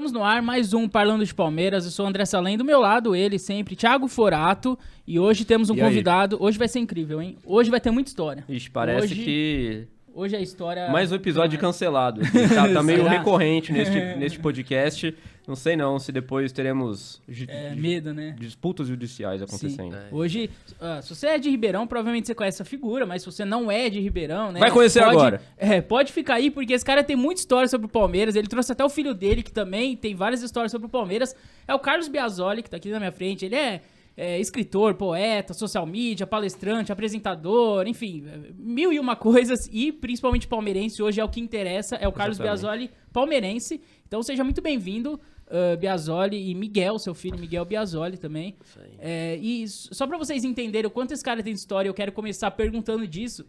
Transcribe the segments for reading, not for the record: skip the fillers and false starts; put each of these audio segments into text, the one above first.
Estamos no ar, mais um Parlando de Palmeiras. Eu sou o André Salem, do meu lado, ele sempre, Thiago Forato. E hoje temos um convidado. Hoje vai ser incrível, hein? Hoje vai ter muita história. Ixi, parece que... Hoje a história... Mais um episódio cancelado. Tá meio recorrente neste podcast. Não sei não, se depois teremos medo, né? disputas judiciais acontecendo. Hoje, se você é de Ribeirão, provavelmente você conhece essa figura, mas se você não é de Ribeirão, né? Vai conhecer agora. Pode ficar aí, porque esse cara tem muita história sobre o Palmeiras. Ele trouxe até o filho dele, que também tem várias histórias sobre o Palmeiras. É o Carlos Biasoli, que tá aqui na minha frente. Ele é escritor, poeta, social media, palestrante, apresentador, enfim, mil e uma coisas, e principalmente palmeirense. Hoje é o que interessa, é o Carlos Biasoli, palmeirense. Então seja muito bem-vindo, Biasoli, e Miguel, seu filho Miguel Biasoli também. Isso aí. E só pra vocês entenderem o quanto esse cara tem de história, eu quero começar perguntando disso.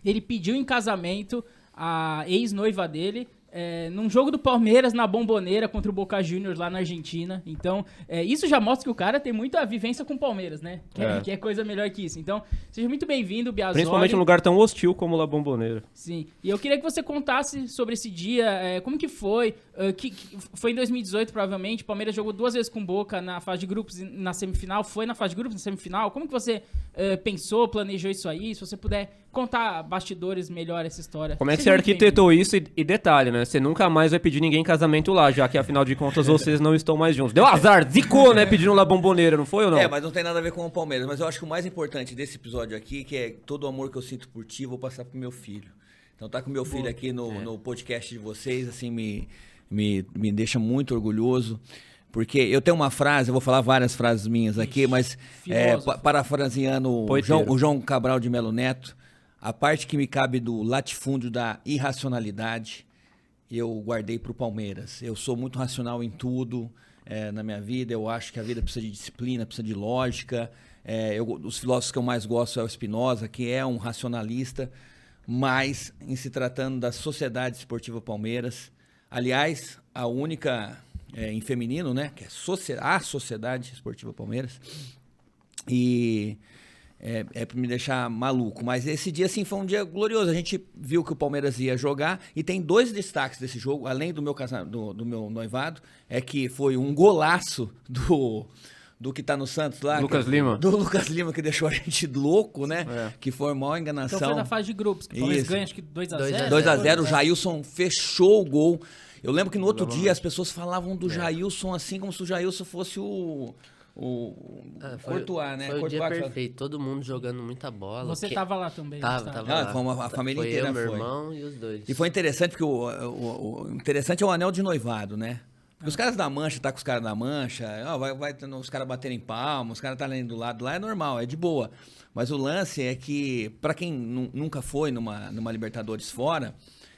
Ele pediu em casamento a ex-noiva dele, num jogo do Palmeiras na Bombonera contra o Boca Juniors lá na Argentina. Então, isso já mostra que o cara tem muita vivência com o Palmeiras, né? Que é coisa melhor que isso. Então, seja muito bem-vindo, Biasoli. Principalmente num lugar tão hostil como La Bombonera. Sim. E eu queria que você contasse sobre esse dia, como que foi. Foi em 2018, provavelmente. O Palmeiras jogou 2 vezes com o Boca na fase de grupos e na semifinal. Foi na fase de grupos e na semifinal. Como que você pensou, planejou isso aí? Se você puder contar bastidores melhor essa história. Como é que você arquitetou isso? E detalhe, né? Você nunca mais vai pedir ninguém em casamento lá, já que afinal de contas vocês não estão mais juntos. Deu azar, zicou, né? Pedindo La Bombonera, não foi ou não? Mas não tem nada a ver com o Palmeiras. Mas eu acho que o mais importante desse episódio aqui, que é todo o amor que eu sinto por ti, vou passar pro meu filho. Então tá com meu filho aqui no podcast de vocês, assim, me deixa muito orgulhoso. Porque eu tenho uma frase, eu vou falar várias frases minhas aqui, mas parafraseando o João Cabral de Melo Neto, a parte que me cabe do latifúndio da irracionalidade, eu guardei pro Palmeiras. Eu sou muito racional em tudo na minha vida, eu acho que a vida precisa de disciplina, precisa de lógica. Os filósofos que eu mais gosto é o Spinoza, que é um racionalista, mas em se tratando da Sociedade Esportiva Palmeiras, aliás, a única em feminino, né, que é a Sociedade Esportiva Palmeiras, e pra me deixar maluco, mas esse dia assim foi um dia glorioso. A gente viu que o Palmeiras ia jogar e tem 2 destaques desse jogo, além do meu noivado, que foi um golaço do que tá no Santos lá. Lucas Lima. Do Lucas Lima, que deixou a gente louco, né? Que foi uma maior enganação. Então foi na fase de grupos, que o Palmeiras ganha acho que 2-0. 2-0, o Jailson fechou o gol. Eu lembro que no outro dia as pessoas falavam do Jailson assim, como se o Jailson fosse o Courtois, né? Foi o dia perfeito, todo mundo jogando muita bola. Você tava lá também. Tava lá. A família foi inteira eu, meu irmão e os 2. E foi interessante, porque o interessante é o anel de noivado, né? Porque os caras da Mancha, tá com os caras da Mancha, vai os caras baterem palmas, os caras tá ali do lado lá, é normal, é de boa. Mas o lance é que, pra quem nunca foi numa Libertadores fora,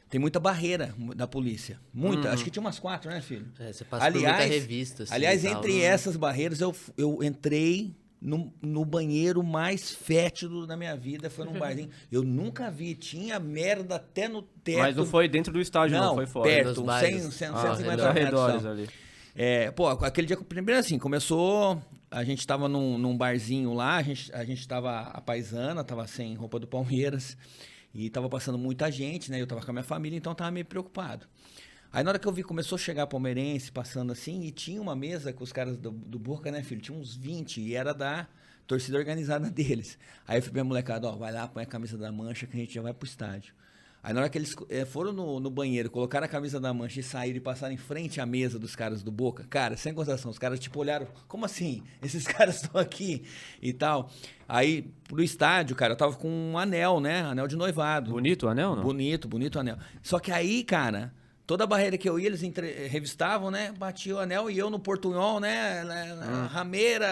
tem muita barreira da polícia. Muita. Acho que tinha umas 4, né, filho? Você passa por muita revista. Assim, aliás, entre essas barreiras, eu entrei no banheiro mais fétido da minha vida. Foi num barzinho. Eu nunca vi. Tinha merda até no teto. Mas não foi dentro do estádio, não foi fora. Perto, 150 arredores ali. Aquele dia, primeiro assim, começou... A gente tava num barzinho lá, a gente tava a paisana, tava sem roupa do Palmeiras. E tava passando muita gente, né? Eu tava com a minha família, então tava meio preocupado. Aí na hora que eu vi, começou a chegar palmeirense, passando assim, e tinha uma mesa com os caras do Boca, né, filho? Tinha uns 20, e era da torcida organizada deles. Aí eu falei pra minha molecada, vai lá, põe a camisa da Mancha que a gente já vai pro estádio. Aí na hora que eles foram no banheiro, colocaram a camisa da Mancha e saíram e passaram em frente à mesa dos caras do Boca, cara, sem consideração, os caras tipo olharam, como assim? Esses caras estão aqui e tal. Aí, pro estádio, cara, eu tava com um anel, né? Anel de noivado. Bonito o anel, não? Bonito o anel. Só que aí, cara, toda a barreira que eu ia, eles revistavam, né? Batia o anel e eu no portunhol, né? Rameira,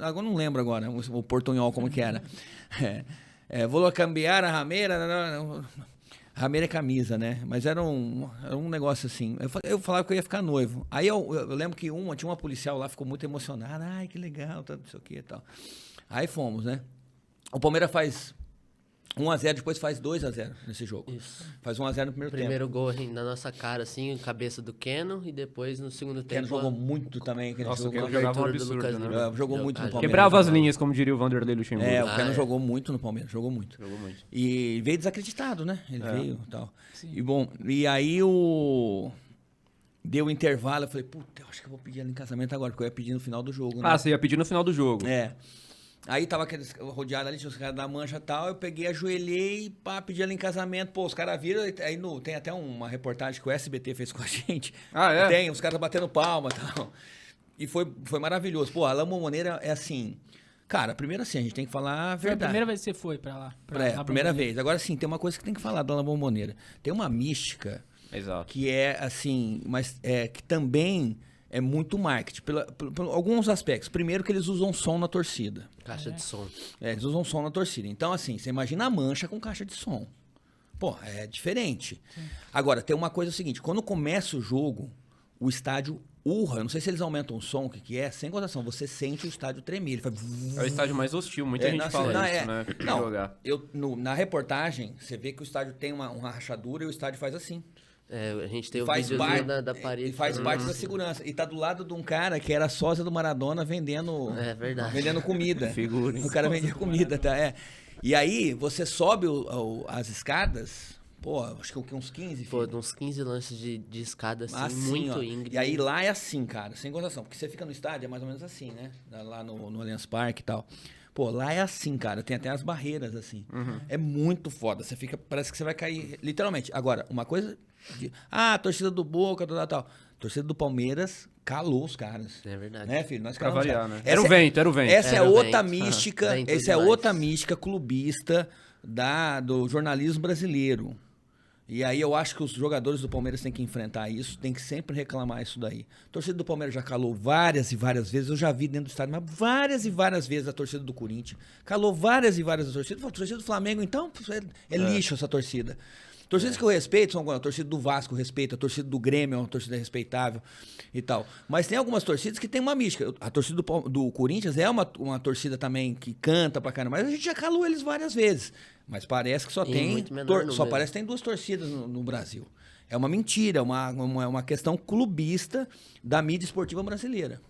agora não lembro agora o portunhol como que era. Vou cambiar a rameira. Rameira é camisa, né? Mas era um negócio assim. Eu falava que eu ia ficar noivo. Aí eu lembro que tinha uma policial lá, ficou muito emocionada. Ai, que legal, não sei o que e tal. Aí fomos, né? O Palmeiras faz 1-0, depois faz 2-0 nesse jogo. Isso. Faz 1-0 no primeiro tempo. Primeiro gol na nossa cara, assim, cabeça do Keno, e depois no segundo tempo... Keno jogou muito também. Nossa, o Keno jogava um absurdo, né? Jogou muito no Palmeiras. Quebrava as linhas, como diria o Vanderlei Luxemburgo. O Keno jogou muito no Palmeiras, jogou muito. E veio desacreditado, né? Ele veio e tal. Sim. E bom, e aí Deu intervalo, eu falei, puta, eu acho que eu vou pedir ela em casamento agora, porque eu ia pedir no final do jogo, né? Ah, você ia pedir no final do jogo. É. Aí tava aqueles rodeados ali, tinha os caras da mancha e tal, eu peguei, ajoelhei, pá, pedi ela em casamento, pô, os caras viram, aí tem até uma reportagem que o SBT fez com a gente. Ah, é? Tem, os caras batendo palma e tal. E foi maravilhoso. Pô, a La Bombonera é assim, cara, primeiro assim, a gente tem que falar a Foi a verdade. primeira vez que você foi pra lá. A primeira vez. Agora sim, tem uma coisa que tem que falar da La Bombonera. Tem uma mística Exato. que é assim, mas que também é muito marketing, por alguns aspectos. Primeiro que eles usam som na torcida. Caixa de som. Eles usam som na torcida. Então, assim, você imagina a mancha com caixa de som. Pô, é diferente. Sim. Agora, tem uma coisa seguinte, quando começa o jogo, o estádio urra. Eu não sei se eles aumentam o som, o que é, sem contação. Você sente o estádio tremer. Ele faz... É o estádio mais hostil, muita gente fala isso, né? Não, jogar. Na reportagem, você vê que o estádio tem uma rachadura e o estádio faz assim. A gente tem o videozinho da parede. E faz parte da segurança. E tá do lado de um cara que era sósia do Maradona vendendo... É verdade. Vendendo comida. Figurinha. O cara vendia comida, tá? E aí, você sobe as escadas... Pô, acho que uns 15, filho. Pô, uns 15 lances de escada, assim muito íngreme. E aí lá é assim, cara, sem contação. Porque você fica no estádio, é mais ou menos assim, né? Lá no Allianz Parque e tal. Pô, lá é assim, cara. Tem até as barreiras, assim. Uhum. É muito foda. Você fica... Parece que você vai cair, literalmente. Agora, uma coisa... a torcida do Boca, tal. A torcida do Palmeiras calou os caras. É verdade. Né, filho? Nós pra variar, né? Era o vento. Essa era é outra vento. mística. Essa é outra mística clubista do jornalismo brasileiro. E aí eu acho que os jogadores do Palmeiras têm que enfrentar isso, tem que sempre reclamar isso daí. A torcida do Palmeiras já calou várias e várias vezes, eu já vi dentro do estádio, mas várias e várias vezes a torcida do Corinthians. Calou várias e várias torcidas. A torcida do Flamengo, então, é lixo essa torcida. Torcidas que eu respeito são a torcida do Vasco, eu respeito, a torcida do Grêmio é uma torcida respeitável e tal. Mas tem algumas torcidas que tem uma mística. A torcida do Corinthians é uma torcida também que canta pra caramba, mas a gente já calou eles várias vezes. Mas parece que só parece que tem 2 torcidas no Brasil. É uma mentira, é uma questão clubista da mídia esportiva brasileira.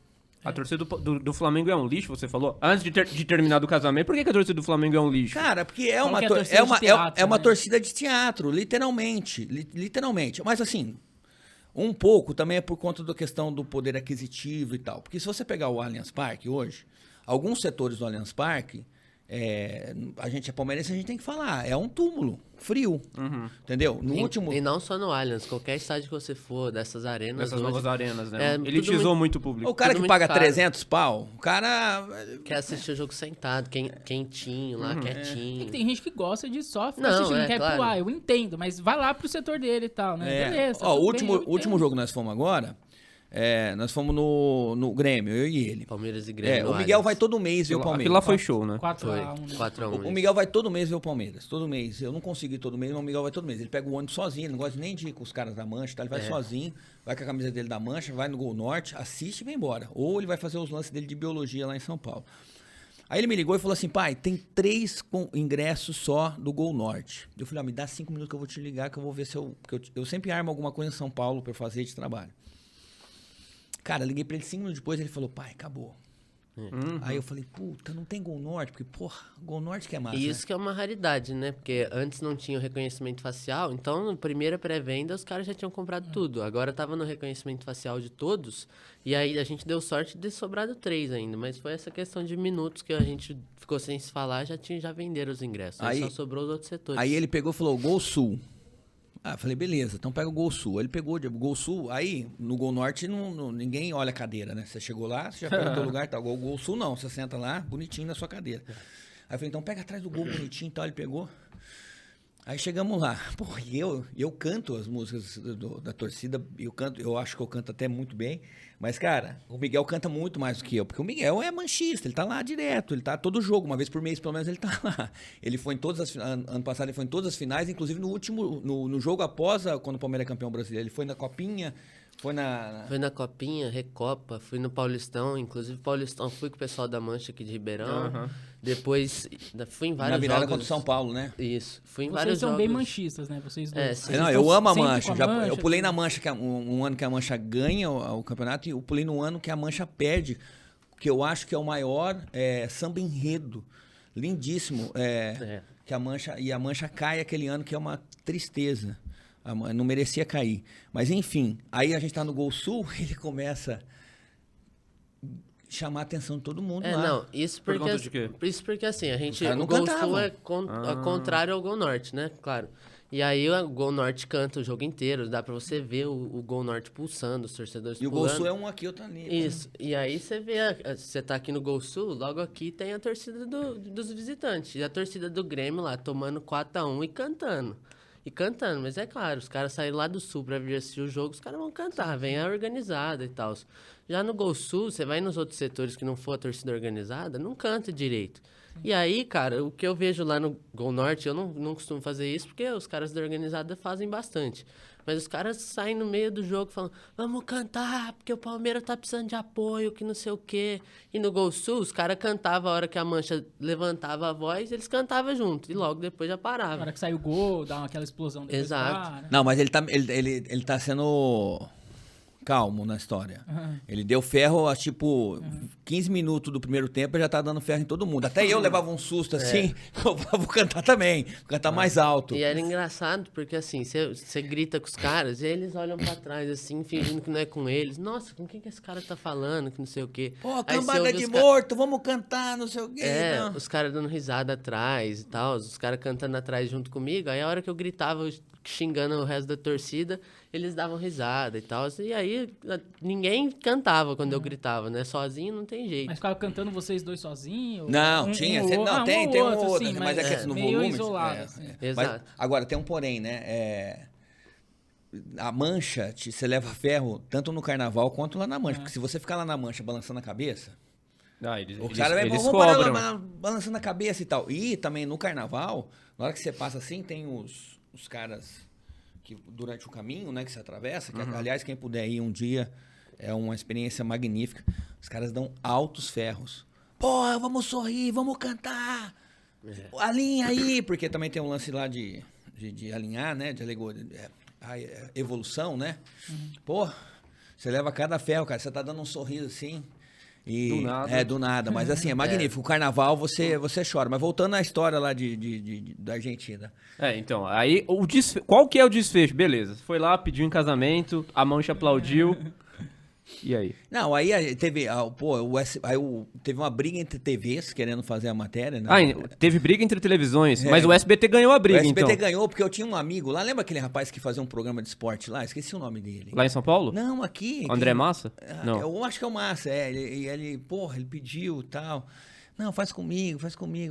A torcida do Flamengo é um lixo, você falou? Antes de terminar do casamento, por que a torcida do Flamengo é um lixo? Cara, porque é uma torcida de teatro, literalmente. Literalmente. Mas assim, um pouco também é por conta da questão do poder aquisitivo e tal. Porque se você pegar o Allianz Parque hoje, alguns setores do Allianz Parque, a gente é palmeirense, a gente tem que falar, é um túmulo frio, entendeu? E não só no Allianz, qualquer estádio que você for, dessas arenas. Dessas novas arenas, né? Elitizou muito o público. O cara que paga 300 pau, o cara... Quer assistir o jogo sentado, quentinho lá, quietinho. Tem gente que gosta de só ficar assistindo, quer pular, eu entendo, mas vai lá pro setor dele e tal, né? Beleza. Ó, o último jogo que nós fomos agora... nós fomos no Grêmio, eu e ele. Palmeiras e Grêmio. O Miguel vai todo mês ver o Palmeiras. Aquilo lá foi show, né? 4x1. O Miguel vai todo mês ver o Palmeiras. Todo mês. Eu não consigo ir todo mês, mas o Miguel vai todo mês. Ele pega o ônibus sozinho, ele não gosta nem de ir com os caras da Mancha, tá? Ele vai sozinho, vai com a camisa dele da Mancha, vai no Gol Norte, assiste e vai embora. Ou ele vai fazer os lances dele de biologia lá em São Paulo. Aí ele me ligou e falou assim, pai, tem 3 ingressos só do Gol Norte. Eu falei, me dá 5 minutos que eu vou te ligar, que eu vou ver se porque eu sempre armo alguma coisa em São Paulo pra eu fazer de trabalho. Cara, liguei pra ele 5 minutos depois, ele falou, pai, acabou. Aí eu falei, puta, não tem Gol Norte, porque, porra, Gol Norte que é massa. E isso que é uma raridade, né? Porque antes não tinha o reconhecimento facial, então na primeira pré-venda os caras já tinham comprado tudo. Agora tava no reconhecimento facial de todos, e aí a gente deu sorte de sobrado 3 ainda, mas foi essa questão de minutos que a gente ficou sem se falar, já venderam os ingressos. Aí só sobrou os outros setores. Aí ele pegou e falou, Gol Sul. Ah, falei, beleza, então pega o Gol Sul. Aí ele pegou o Gol Sul, aí no Gol Norte ninguém olha a cadeira, né? Você chegou lá, você já pegou o teu lugar e tal. O Gol Sul não, você senta lá, bonitinho na sua cadeira. Aí eu falei, então pega atrás do gol bonitinho e tal, ele pegou. Aí chegamos lá. Porra, e eu canto as músicas da torcida, eu acho que eu canto até muito bem. Mas, cara, o Miguel canta muito mais do que eu, porque o Miguel é manchista, ele tá lá direto, ele tá todo jogo, uma vez por mês pelo menos ele tá lá. Ele foi em todas as ano passado ele foi em todas as finais, inclusive no último, no jogo após, quando o Palmeiras é campeão brasileiro, ele foi na Copinha, foi na Copinha, Recopa, fui no Paulistão, inclusive Paulistão, fui com o pessoal da Mancha aqui de Ribeirão, depois fui em vários jogos. Na virada contra o São Paulo, né? Isso, fui em Vocês vários são jogos. bem manchistas, né? Vocês dois. Não, eu amo a Mancha. Mancha. Eu pulei na Mancha, que um ano que a Mancha ganha o campeonato, e eu pulei no ano que a Mancha perde, que eu acho que é o maior samba enredo. Lindíssimo. Que a Mancha cai aquele ano, que é uma tristeza. Não merecia cair. Mas enfim, aí a gente tá no Gol Sul, ele começa a chamar a atenção de todo mundo lá. Não, isso Por porque, conta de quê? isso porque assim, não o Gol cantavam. Sul é contrário ao Gol Norte, né? Claro. E aí o Gol Norte canta o jogo inteiro, dá pra você ver o Gol Norte pulsando, os torcedores E o pulando. Gol Sul é um aqui, outro ali. Isso. E aí você vê, você tá aqui no Gol Sul, logo aqui tem a torcida dos visitantes. E a torcida do Grêmio lá, tomando 4-1 e cantando. Mas é claro, os caras saíram lá do Sul pra vir assistir o jogo, os caras vão cantar, vem a organizada e tal. Já no Gol Sul, você vai nos outros setores que não for a torcida organizada, não canta direito. E aí, cara, o que eu vejo lá no Gol Norte, eu não costumo fazer isso, porque os caras da organizada fazem bastante. Mas os caras saem no meio do jogo falando, vamos cantar, porque o Palmeiras tá precisando de apoio, que não sei o quê. E no Gol Sul, os caras cantavam a hora que a Mancha levantava a voz, eles cantavam junto. E logo depois já Na paravam. hora que sai o gol, dá aquela explosão depois. Exato. Para. Não, mas ele tá sendo calmo na história. Ele deu ferro a, 15 minutos do primeiro tempo, já tá dando ferro em todo mundo. Até eu levava um susto assim, eu falava, vou cantar também, vou cantar mais alto. E era engraçado, porque assim, você grita com os caras, e eles olham pra trás, assim, fingindo que não é com eles. Nossa, com quem que esse cara tá falando, que não sei o quê. Pô, Aí você cambada ouve de os morto, vamos cantar, não sei o quê. não. os caras dando risada atrás e tal, os caras cantando atrás junto comigo. Aí a hora que eu gritava, xingando o resto da torcida, eles davam risada e tal. E aí ninguém cantava quando eu gritava, né? Sozinho não tem jeito. Mas ficava cantando vocês dois sozinhos? Não, tinha. ou outro? Tem um outro, outro, sim, mas é que no meio volume. isolado, assim. Exato. Mas, agora, tem um porém, né? A Mancha, você leva ferro tanto no carnaval quanto lá na Mancha. Porque se você ficar lá na Mancha balançando a cabeça, o cara vai eles vamos cobram. balançando a cabeça e tal. E também no carnaval, na hora que você passa assim, tem os caras que durante o caminho, né, que você atravessa, que, aliás, quem puder ir um dia, é uma experiência magnífica. Os caras dão altos ferros. Pô, vamos sorrir, vamos cantar. Alinha aí, porque também tem um lance lá de alinhar, né, de alegoria, a evolução, né? Pô, você leva cada ferro, cara, você tá dando um sorriso assim. E, Do nada. do nada. Mas assim, é magnífico. O carnaval você chora. Mas voltando à história lá da Argentina. Então, aí qual que é o desfecho? Beleza, foi lá, pediu em casamento, a Mancha aplaudiu. E aí? Não, aí teve, teve uma briga entre TVs querendo fazer a matéria, né? Teve briga entre televisões, mas o SBT ganhou a briga, O SBT então. ganhou porque eu tinha um amigo lá, lembra aquele rapaz que fazia um programa de esporte lá? Esqueci o nome dele. Lá em São Paulo? Não, aqui. André Massa? Não. Eu acho que é o Massa, ele pediu e tal. Não, faz comigo,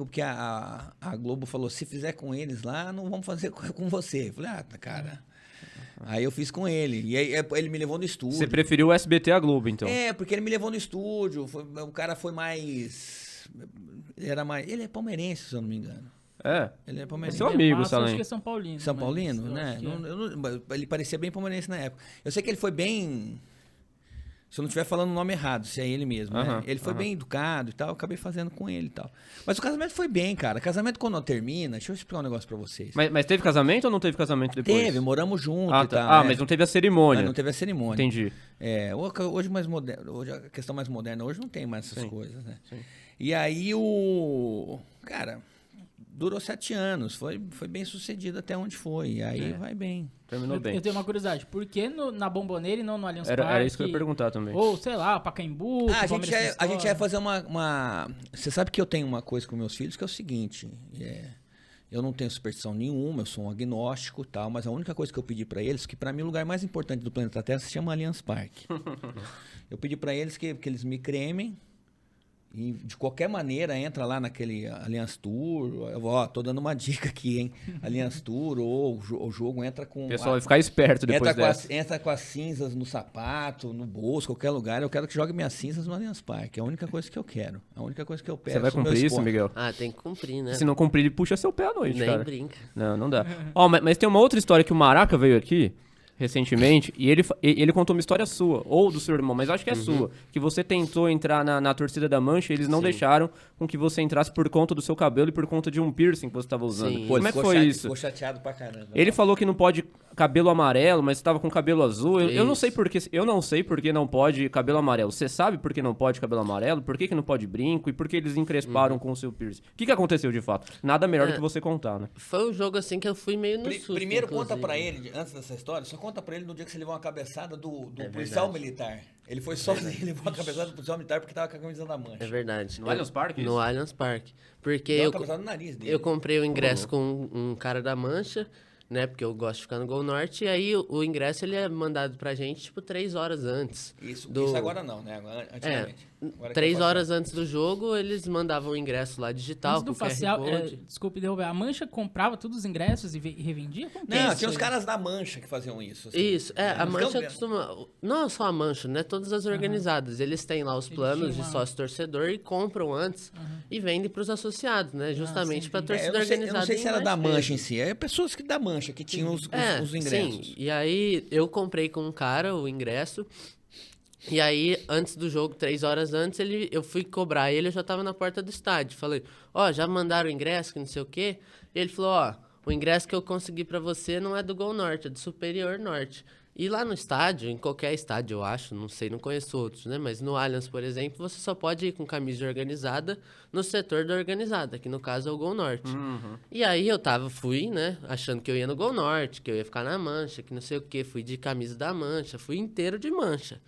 porque a Globo falou, se fizer com eles lá, não vamos fazer com você. Eu falei, cara. Aí eu fiz com ele. E aí ele me levou no estúdio. Você preferiu o SBT à Globo, então? Porque ele me levou no estúdio. O cara foi mais... Ele é palmeirense, se eu não me engano. Ele é palmeirense. Seu amigo, Massa, acho Salem. que é São Paulino. São mas Paulino, eu né? acho que é. Ele parecia bem palmeirense na época. Eu sei que ele foi bem... Se eu não estiver falando o nome errado, se é ele mesmo, né? Ele foi bem educado e tal, eu acabei fazendo com ele e tal. Mas o casamento foi bem, cara. Casamento quando termina... Deixa eu explicar um negócio pra vocês. Mas teve casamento ou não teve casamento depois? Teve, moramos juntos e tá. tal. Mas não teve a cerimônia. Não teve a cerimônia. Entendi. Hoje mais moderno, hoje a questão mais moderna, hoje não tem mais essas coisas, né? Sim. E aí cara, durou 7 anos, foi bem sucedido até onde foi, e aí vai bem. Terminou bem. Eu tenho uma curiosidade, por que na Bomboneira e não no Allianz Parque? Era isso que eu ia perguntar também. Ou, sei lá, Pacaembu, A que o gente, Palmeiras a tem gente vai história. fazer uma... Você sabe que eu tenho uma coisa com meus filhos que é o seguinte, eu não tenho superstição nenhuma, eu sou um agnóstico e tal, mas a única coisa que eu pedi pra eles, que pra mim o lugar mais importante do planeta Terra se chama Allianz Parque. Eu pedi pra eles que eles me cremem, e de qualquer maneira entra lá naquele Allianz Tour, tô dando uma dica aqui, hein? Allianz Tour ou o jogo entra com... O pessoal vai ficar esperto depois dessa. Entra com as cinzas no sapato, no bolso, qualquer lugar. Eu quero que jogue minhas cinzas no Allianz Parque. É a única coisa que eu quero. A única coisa que eu peço. Você vai cumprir isso, Miguel? Tem que cumprir, né? Se não cumprir, ele puxa seu pé à noite, Nem cara. brinca. Não dá. Mas tem uma outra história que o Maraca veio aqui. recentemente e ele contou uma história sua, ou do seu irmão, mas acho que é sua, que você tentou entrar na torcida da Mancha e eles não deixaram com que você entrasse por conta do seu cabelo e por conta de um piercing que você estava usando. Sim. Pô, Como é que foi isso? Ficou chateado pra caramba. Ele falou que não pode cabelo amarelo, mas estava com cabelo azul. Eu não sei por que não pode cabelo amarelo. Você sabe por que não pode cabelo amarelo? Por que não pode brinco? E por que eles encresparam com o seu piercing? O que aconteceu de fato? Nada melhor do que você contar, né? Foi um jogo assim que eu fui meio no susto. Primeiro inclusive. conta pra ele, antes dessa história, só conta pra ele no dia que você levou uma cabeçada do policial militar. Ele foi sozinho e levou uma cabeçada do policial militar porque tava com a camisa da Mancha. É verdade. No Allianz Parque? No Allianz Parque. Porque Deu uma cabeçada no nariz dele. eu comprei o ingresso com um cara da Mancha, né? Porque eu gosto de ficar no Gol Norte. E aí o ingresso ele é mandado pra gente, tipo, 3 horas antes. Isso agora não, né? Antigamente. Agora 3 horas antes do jogo, eles mandavam o ingresso lá digital. Antes do com QR facial, Code. desculpe derrubar, a Mancha comprava todos os ingressos e revendia? Como que é Não, isso tinha os aí? caras da Mancha que faziam isso. assim. Isso, a Nos Mancha campos- costuma... Não só a Mancha, né? Todas as organizadas. Eles têm lá os planos de tinham uma- sócio-torcedor e compram antes e vendem pros associados, né? Justamente sim, pra entendi. É, torcida eu organizada. não sei ir se era mais da Mancha vezes. em si, é pessoas que da Mancha que tinham os ingressos. Sim, e aí eu comprei com um cara o ingresso. E aí, antes do jogo, 3 horas antes, eu fui cobrar ele, eu já tava na porta do estádio. Falei, já mandaram o ingresso, que não sei o quê. E ele falou, o ingresso que eu consegui pra você não é do Gol Norte, é do Superior Norte. E lá no estádio, em qualquer estádio, eu acho, não sei, não conheço outros, né? Mas no Allianz, por exemplo, você só pode ir com camisa organizada no setor da organizada, que no caso é o Gol Norte. E aí fui, né, achando que eu ia no Gol Norte, que eu ia ficar na Mancha, que não sei o quê. Fui de camisa da Mancha, fui inteiro de Mancha.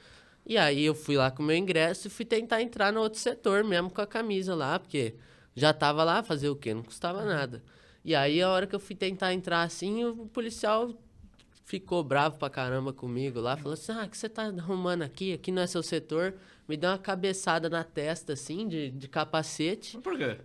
E aí eu fui lá com o meu ingresso e fui tentar entrar no outro setor, mesmo com a camisa lá, porque já tava lá, fazer o quê? Não custava nada. E aí a hora que eu fui tentar entrar assim, o policial ficou bravo pra caramba comigo lá, falou assim, o que você tá arrumando aqui? Aqui não é seu setor. Me deu uma cabeçada na testa, assim, de capacete. Por quê?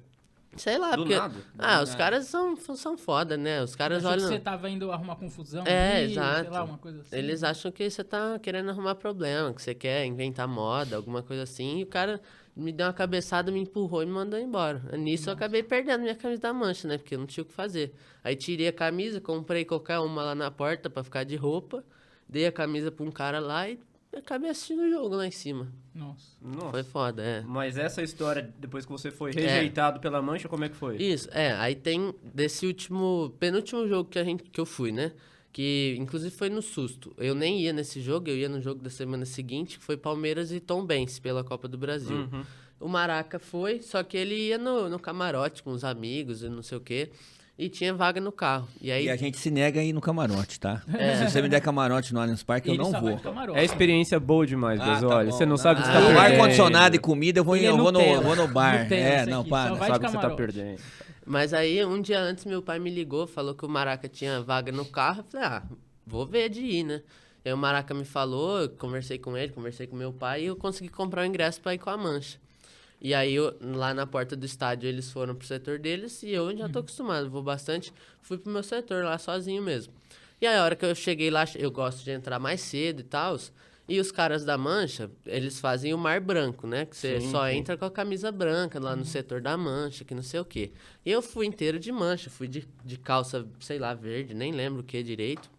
Sei lá, Do porque... nada? Os caras são foda, né? Os caras Achou que olham... você tava indo arrumar confusão ali, exato. sei lá, uma coisa assim. Eles acham que você tá querendo arrumar problema, que você quer inventar moda, alguma coisa assim. E o cara me deu uma cabeçada, me empurrou e me mandou embora. Nisso eu acabei perdendo minha camisa da Mancha, né? Porque eu não tinha o que fazer. Aí tirei a camisa, comprei qualquer uma lá na porta pra ficar de roupa. Dei a camisa pra um cara lá e acabei assistindo o jogo lá em cima. Nossa. Foi foda, Mas essa história, depois que você foi rejeitado pela Mancha, como é que foi? Isso, aí tem desse penúltimo jogo que eu fui, né? Que inclusive foi no susto. Eu nem ia nesse jogo, eu ia no jogo da semana seguinte, que foi Palmeiras e Tombense pela Copa do Brasil. O Maraca foi, só que ele ia no camarote com os amigos e não sei o quê. E tinha vaga no carro. E aí E a gente se nega a ir no camarote, tá? Se você me der camarote no Allianz Parque, eu Ele não só vai vou. de camarote. É experiência boa demais, Ah, Bezola. tá Você bom, não sabe o que você Ah, tá Com perdendo. ar-condicionado e comida, eu vou Nutella. no bar. Nutella, isso Não, aqui, para. só Não vai sabe o de que você tá camarote. perdendo. Mas aí, um dia antes, meu pai me ligou, falou que o Maraca tinha vaga no carro. Eu falei, vou ver de ir, né? Aí o Maraca me falou, eu conversei com ele, conversei com meu pai e eu consegui comprar o ingresso pra ir com a Mancha. E aí, lá na porta do estádio, eles foram pro setor deles e eu já tô acostumado, vou bastante. Fui pro meu setor lá sozinho mesmo. E aí, a hora que eu cheguei lá, eu gosto de entrar mais cedo e tal. E os caras da Mancha, eles fazem o mar branco, né? Que você só entra com a camisa branca lá no setor da Mancha, que não sei o quê. E eu fui inteiro de Mancha, fui de calça, sei lá, verde, nem lembro o que direito.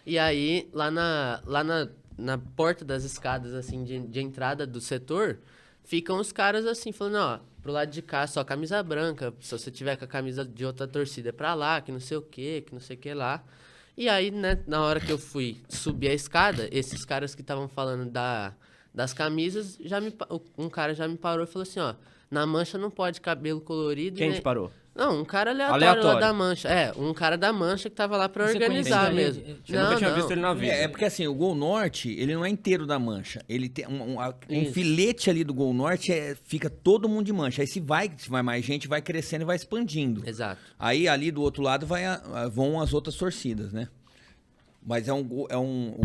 E aí, lá na porta das escadas, assim, de entrada do setor, ficam os caras assim, falando, pro lado de cá, só camisa branca, se você tiver com a camisa de outra torcida é pra lá, que não sei o que lá. E aí, né, na hora que eu fui subir a escada, esses caras que estavam falando das camisas, um cara já me parou e falou assim, na Mancha não pode cabelo colorido. Quem né? te parou? Não, um cara aleatório lá Aleatório. da Mancha. Um cara da Mancha que tava lá pra Você organizar conhecia mesmo. ele? Você nunca tinha visto ele na vida. É porque assim, o Gol Norte, ele não é inteiro da Mancha. Ele tem um Isso. filete ali do Gol Norte, fica todo mundo de Mancha. Aí se vai mais gente, vai crescendo e vai expandindo. Exato. Aí ali do outro lado vão as outras torcidas, né? Mas o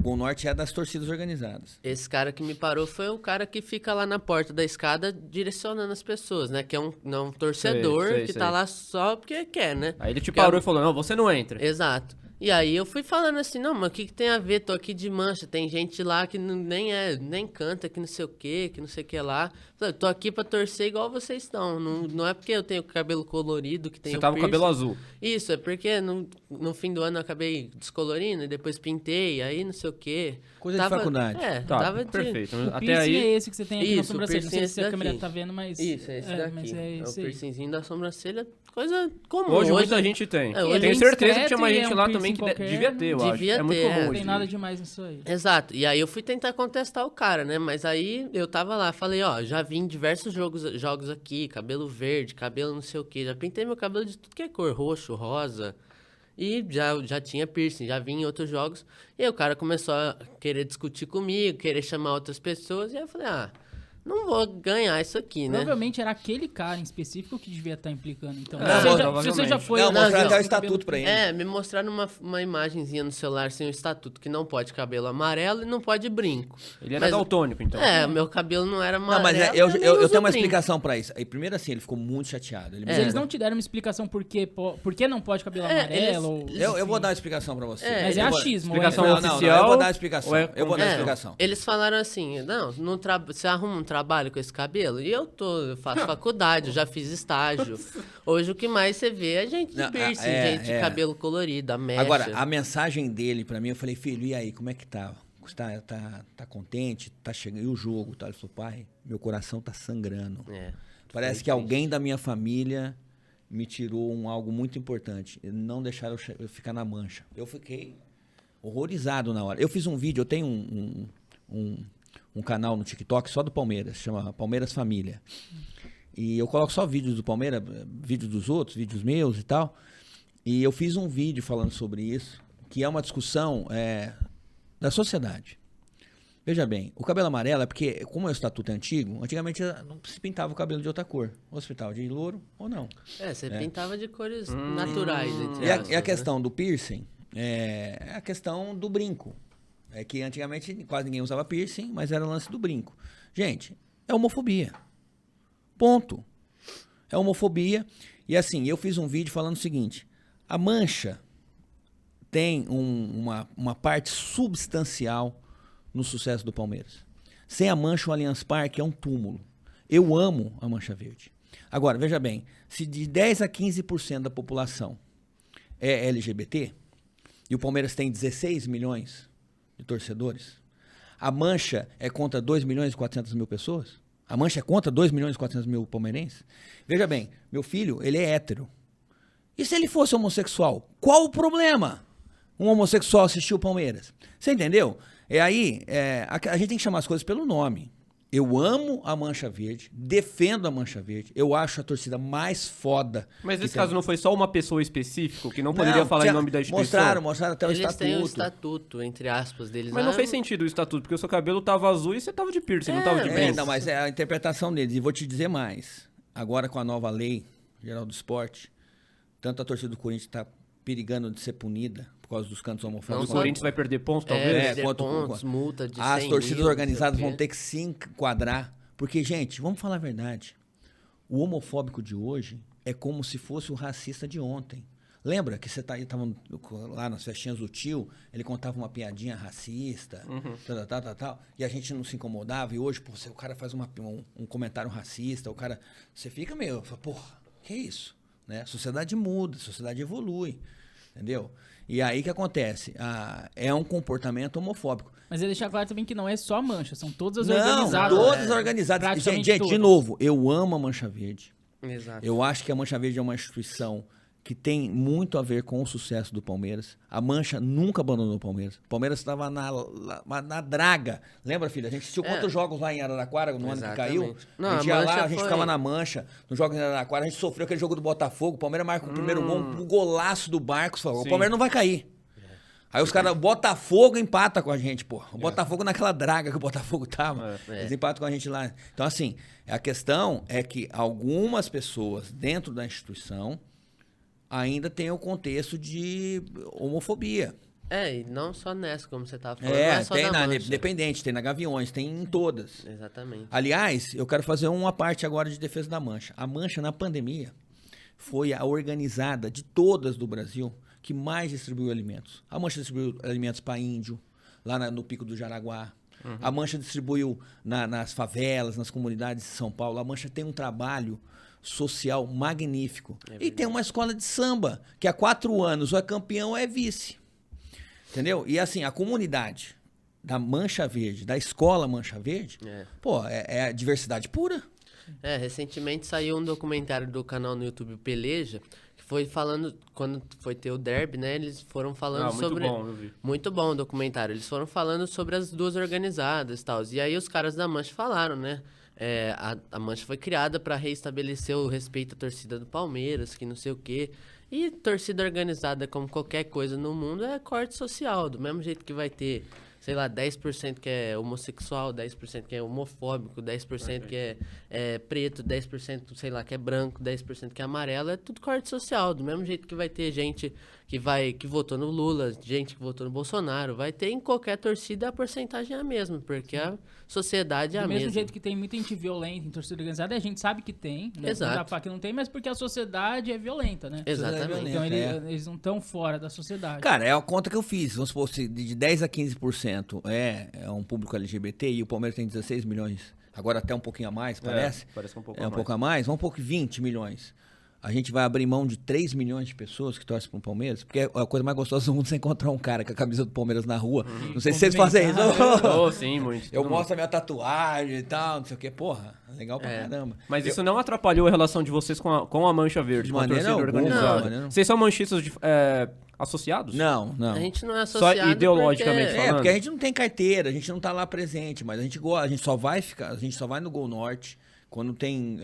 Gol Norte é das torcidas organizadas. Esse cara que me parou foi o cara que fica lá na porta da escada direcionando as pessoas, né? Que é um torcedor Sei, que sei. tá lá só porque quer, né? Aí ele te Que parou é- e falou, não, você não entra. Exato. E aí eu fui falando assim, não, mas o que tem a ver? Tô aqui de mancha, tem gente lá que nem canta, que não sei o que lá. Falei, tô aqui pra torcer igual vocês estão. Não é porque eu tenho cabelo colorido que tem Você tava com cabelo azul. Isso, é porque no fim do ano eu acabei descolorindo e depois pintei, aí não sei o que. Coisa de faculdade. Tá, perfeito. O Até piercing aí... é esse que você tem aqui na Isso, sobrancelha. Não sei o se a piercing câmera daqui. tá vendo, mas... Isso, é esse daqui. Mas é o isso aí. piercingzinho da sobrancelha, coisa comum. Hoje muita gente tem. É, hoje Tenho é certeza que discreto tinha mais e é gente um lá piercing também que qualquer. devia ter, eu acho. Devia É muito ter, comum é. Não hoje tem em nada dia. demais nisso aí. Exato. E aí eu fui tentar contestar o cara, né? Mas aí eu tava lá, falei, ó, já vi em diversos jogos aqui, cabelo verde, cabelo não sei o quê. Já pintei meu cabelo de tudo que é cor, roxo, rosa. E já tinha piercing, já vi em outros jogos. E aí o cara começou a querer discutir comigo, querer chamar outras pessoas. E aí eu falei, não vou ganhar isso aqui, né? Provavelmente era aquele cara em específico que devia estar implicando. Então, provavelmente. se você já foi... Não, Não, mostrar não. até o estatuto pra ele. Me mostraram uma imagenzinha no celular sem o estatuto, que não pode cabelo amarelo e não pode brinco. Ele era Mas- daltônico, então. Meu cabelo não era Não, amarelo. mas eu nem tenho uso uma brinco. explicação pra isso. Aí, primeiro assim, ele ficou muito chateado. Ele me Mas eles mandou- não te deram uma explicação por que não pode cabelo amarelo? eles- ou, Eu vou enfim. dar uma explicação pra você. Mas é Eu vou- achismo. Explicação é- Não, oficial eu vou dar a explicação. ou é Eu vou dar a É, explicação. eles falaram assim, não, você arruma um trabalho com esse cabelo? E eu faço faculdade, eu já fiz estágio. Hoje o que mais você vê é gente de Não, piercing, gente de é. cabelo colorido, a mecha. Agora, a mensagem dele pra mim, eu falei, filho, e aí, como é que tá? Você tá contente? Tá chegando? E o jogo? Tá? Ele falou, pai, meu coração tá sangrando. Parece que alguém da minha família me tirou algo muito importante. Não deixaram eu ficar na mancha. Eu fiquei horrorizado na hora. Eu fiz um vídeo, eu tenho um canal no TikTok só do Palmeiras, chama Palmeiras Família. E eu coloco só vídeos do Palmeiras, vídeos dos outros, vídeos meus e tal. E eu fiz um vídeo falando sobre isso, que é uma discussão da sociedade. Veja bem, o cabelo amarelo é porque, como o estatuto é antigo, antigamente não se pintava o cabelo de outra cor. Ou se pintava de louro ou não. Você pintava de cores naturais, entre E aspas, a questão do piercing é a questão do brinco. É que antigamente quase ninguém usava piercing, mas era o lance do brinco. Gente, é homofobia. Ponto. É homofobia. E assim, eu fiz um vídeo falando o seguinte: a mancha tem uma parte substancial no sucesso do Palmeiras. Sem a mancha, o Allianz Parque é um túmulo. Eu amo a mancha verde. Agora, veja bem, se de 10 a 15% da população é LGBT, e o Palmeiras tem 16 milhões de torcedores, a mancha é contra 2 milhões e 400 mil pessoas? A mancha é contra 2 milhões e 400 mil palmeirenses? Veja bem, meu filho, ele é hétero. E se ele fosse homossexual? Qual o problema? Um homossexual assistir o Palmeiras? Você entendeu? A gente tem que chamar as coisas pelo nome. Eu amo a Mancha Verde, defendo a Mancha Verde, eu acho a torcida mais foda. Mas nesse que tem. caso não foi só uma pessoa específica que não poderia falar em nome da instituição? Mostraram até o Eles têm o estatuto. estatuto, entre aspas, deles. Mas não fez sentido o estatuto, porque o seu cabelo tava azul e você tava de piercing, não tava de brinco. Não, mas é a interpretação deles. E vou te dizer mais. Agora com a nova lei geral do esporte, tanto a torcida do Corinthians está perigando de ser punida por causa dos cantos homofóbicos. O Corinthians vai perder pontos, talvez? pontos, multa de 100 As torcidas mil, organizadas não sei o vão ter que se enquadrar. Porque, gente, vamos falar a verdade. O homofóbico de hoje é como se fosse o racista de ontem. Lembra que você estava lá nas festinhas do tio, ele contava uma piadinha racista, tal, e a gente não se incomodava, e hoje, pô, o cara faz um comentário racista, você fica meio, porra, que isso? Né? A sociedade muda, a sociedade evolui, entendeu? E aí o que acontece? É um comportamento homofóbico. Mas ele deixar claro também que não é só a mancha, são todas as Não, organizadas. todas organizadas. Praticamente Gente, de todas. novo, eu amo a Mancha Verde. Exato. Eu acho que a Mancha Verde é uma instituição que tem muito a ver com o sucesso do Palmeiras. A Mancha nunca abandonou o Palmeiras. O Palmeiras estava na draga. Lembra, filha? A gente assistiu quantos jogos lá em Araraquara, no ano que caiu? Exatamente. Não, a gente a ia lá, Mancha a gente foi- ficava na Mancha, nos jogos em Araraquara, a gente sofreu aquele jogo do Botafogo, o Palmeiras marca o primeiro gol, um golaço do Barcos, falou, o Sim. Palmeiras não vai cair. Aí os caras, o Botafogo empata com a gente, pô. O Botafogo naquela draga que o Botafogo tava. Eles empatam com a gente lá. Então, assim, a questão é que algumas pessoas dentro da instituição ainda têm o contexto de homofobia. E não só nessa, como você tava falando. não é só tem da na Mancha. Independente, tem na Gaviões, tem em todas. Exatamente. Aliás, eu quero fazer uma parte agora de defesa da Mancha. A Mancha, na pandemia, foi a organizada de todas do Brasil que mais distribuiu alimentos. A Mancha distribuiu alimentos para índio, lá no Pico do Jaraguá. A Mancha distribuiu nas favelas, nas comunidades de São Paulo. A Mancha tem um trabalho social magnífico. E tem uma escola de samba, que há 4 anos ou é campeão ou é vice. Entendeu? E assim, a comunidade da Mancha Verde, da escola Mancha Verde, pô, é a diversidade pura. Recentemente saiu um documentário do canal no YouTube Peleja, que foi falando, quando foi ter o derby, né, eles foram falando sobre... Muito bom, eu vi. Muito bom o documentário. Eles foram falando sobre as duas organizadas e tal. E aí os caras da Mancha falaram, né, a Mancha foi criada para reestabelecer o respeito à torcida do Palmeiras, que não sei o quê. E torcida organizada, como qualquer coisa no mundo, é corte social. Do mesmo jeito que vai ter, sei lá, 10% que é homossexual, 10% que é homofóbico, 10% que é preto, 10%, sei lá, que é branco, 10% que é amarelo, é tudo corte social. Do mesmo jeito que vai ter gente que votou no Lula, gente que votou no Bolsonaro, vai ter em qualquer torcida, a porcentagem é a mesma, porque a sociedade é a mesma. Do mesmo jeito que tem muita gente violenta em torcida organizada, a gente sabe que tem, né? Exato. Não dá pra falar que não tem, mas porque a sociedade é violenta, né? Exatamente. Então eles não estão fora da sociedade. Cara, é a conta que eu fiz. Vamos supor, se de 10 a 15% é um público LGBT e o Palmeiras tem 16 milhões, agora até um pouquinho a mais, parece? Parece um pouco um pouco a mais. Vamos pôr que 20 milhões. A gente vai abrir mão de 3 milhões de pessoas que torcem pro Palmeiras, porque a coisa mais gostosa do mundo é você encontrar um cara com a camisa do Palmeiras na rua. Não sei se vocês fazem isso. Sim, muito. Eu mostro a minha tatuagem e tal, não sei o que. Porra, legal pra caramba. Mas isso não atrapalhou a relação de vocês com a Mancha Verde, com a torcida organizada? Não. Vocês são manchistas associados? Não. A gente não é associado Só ideologicamente falando? Porque a gente não tem carteira, a gente não tá lá presente, mas a gente só vai no Gol Norte quando tem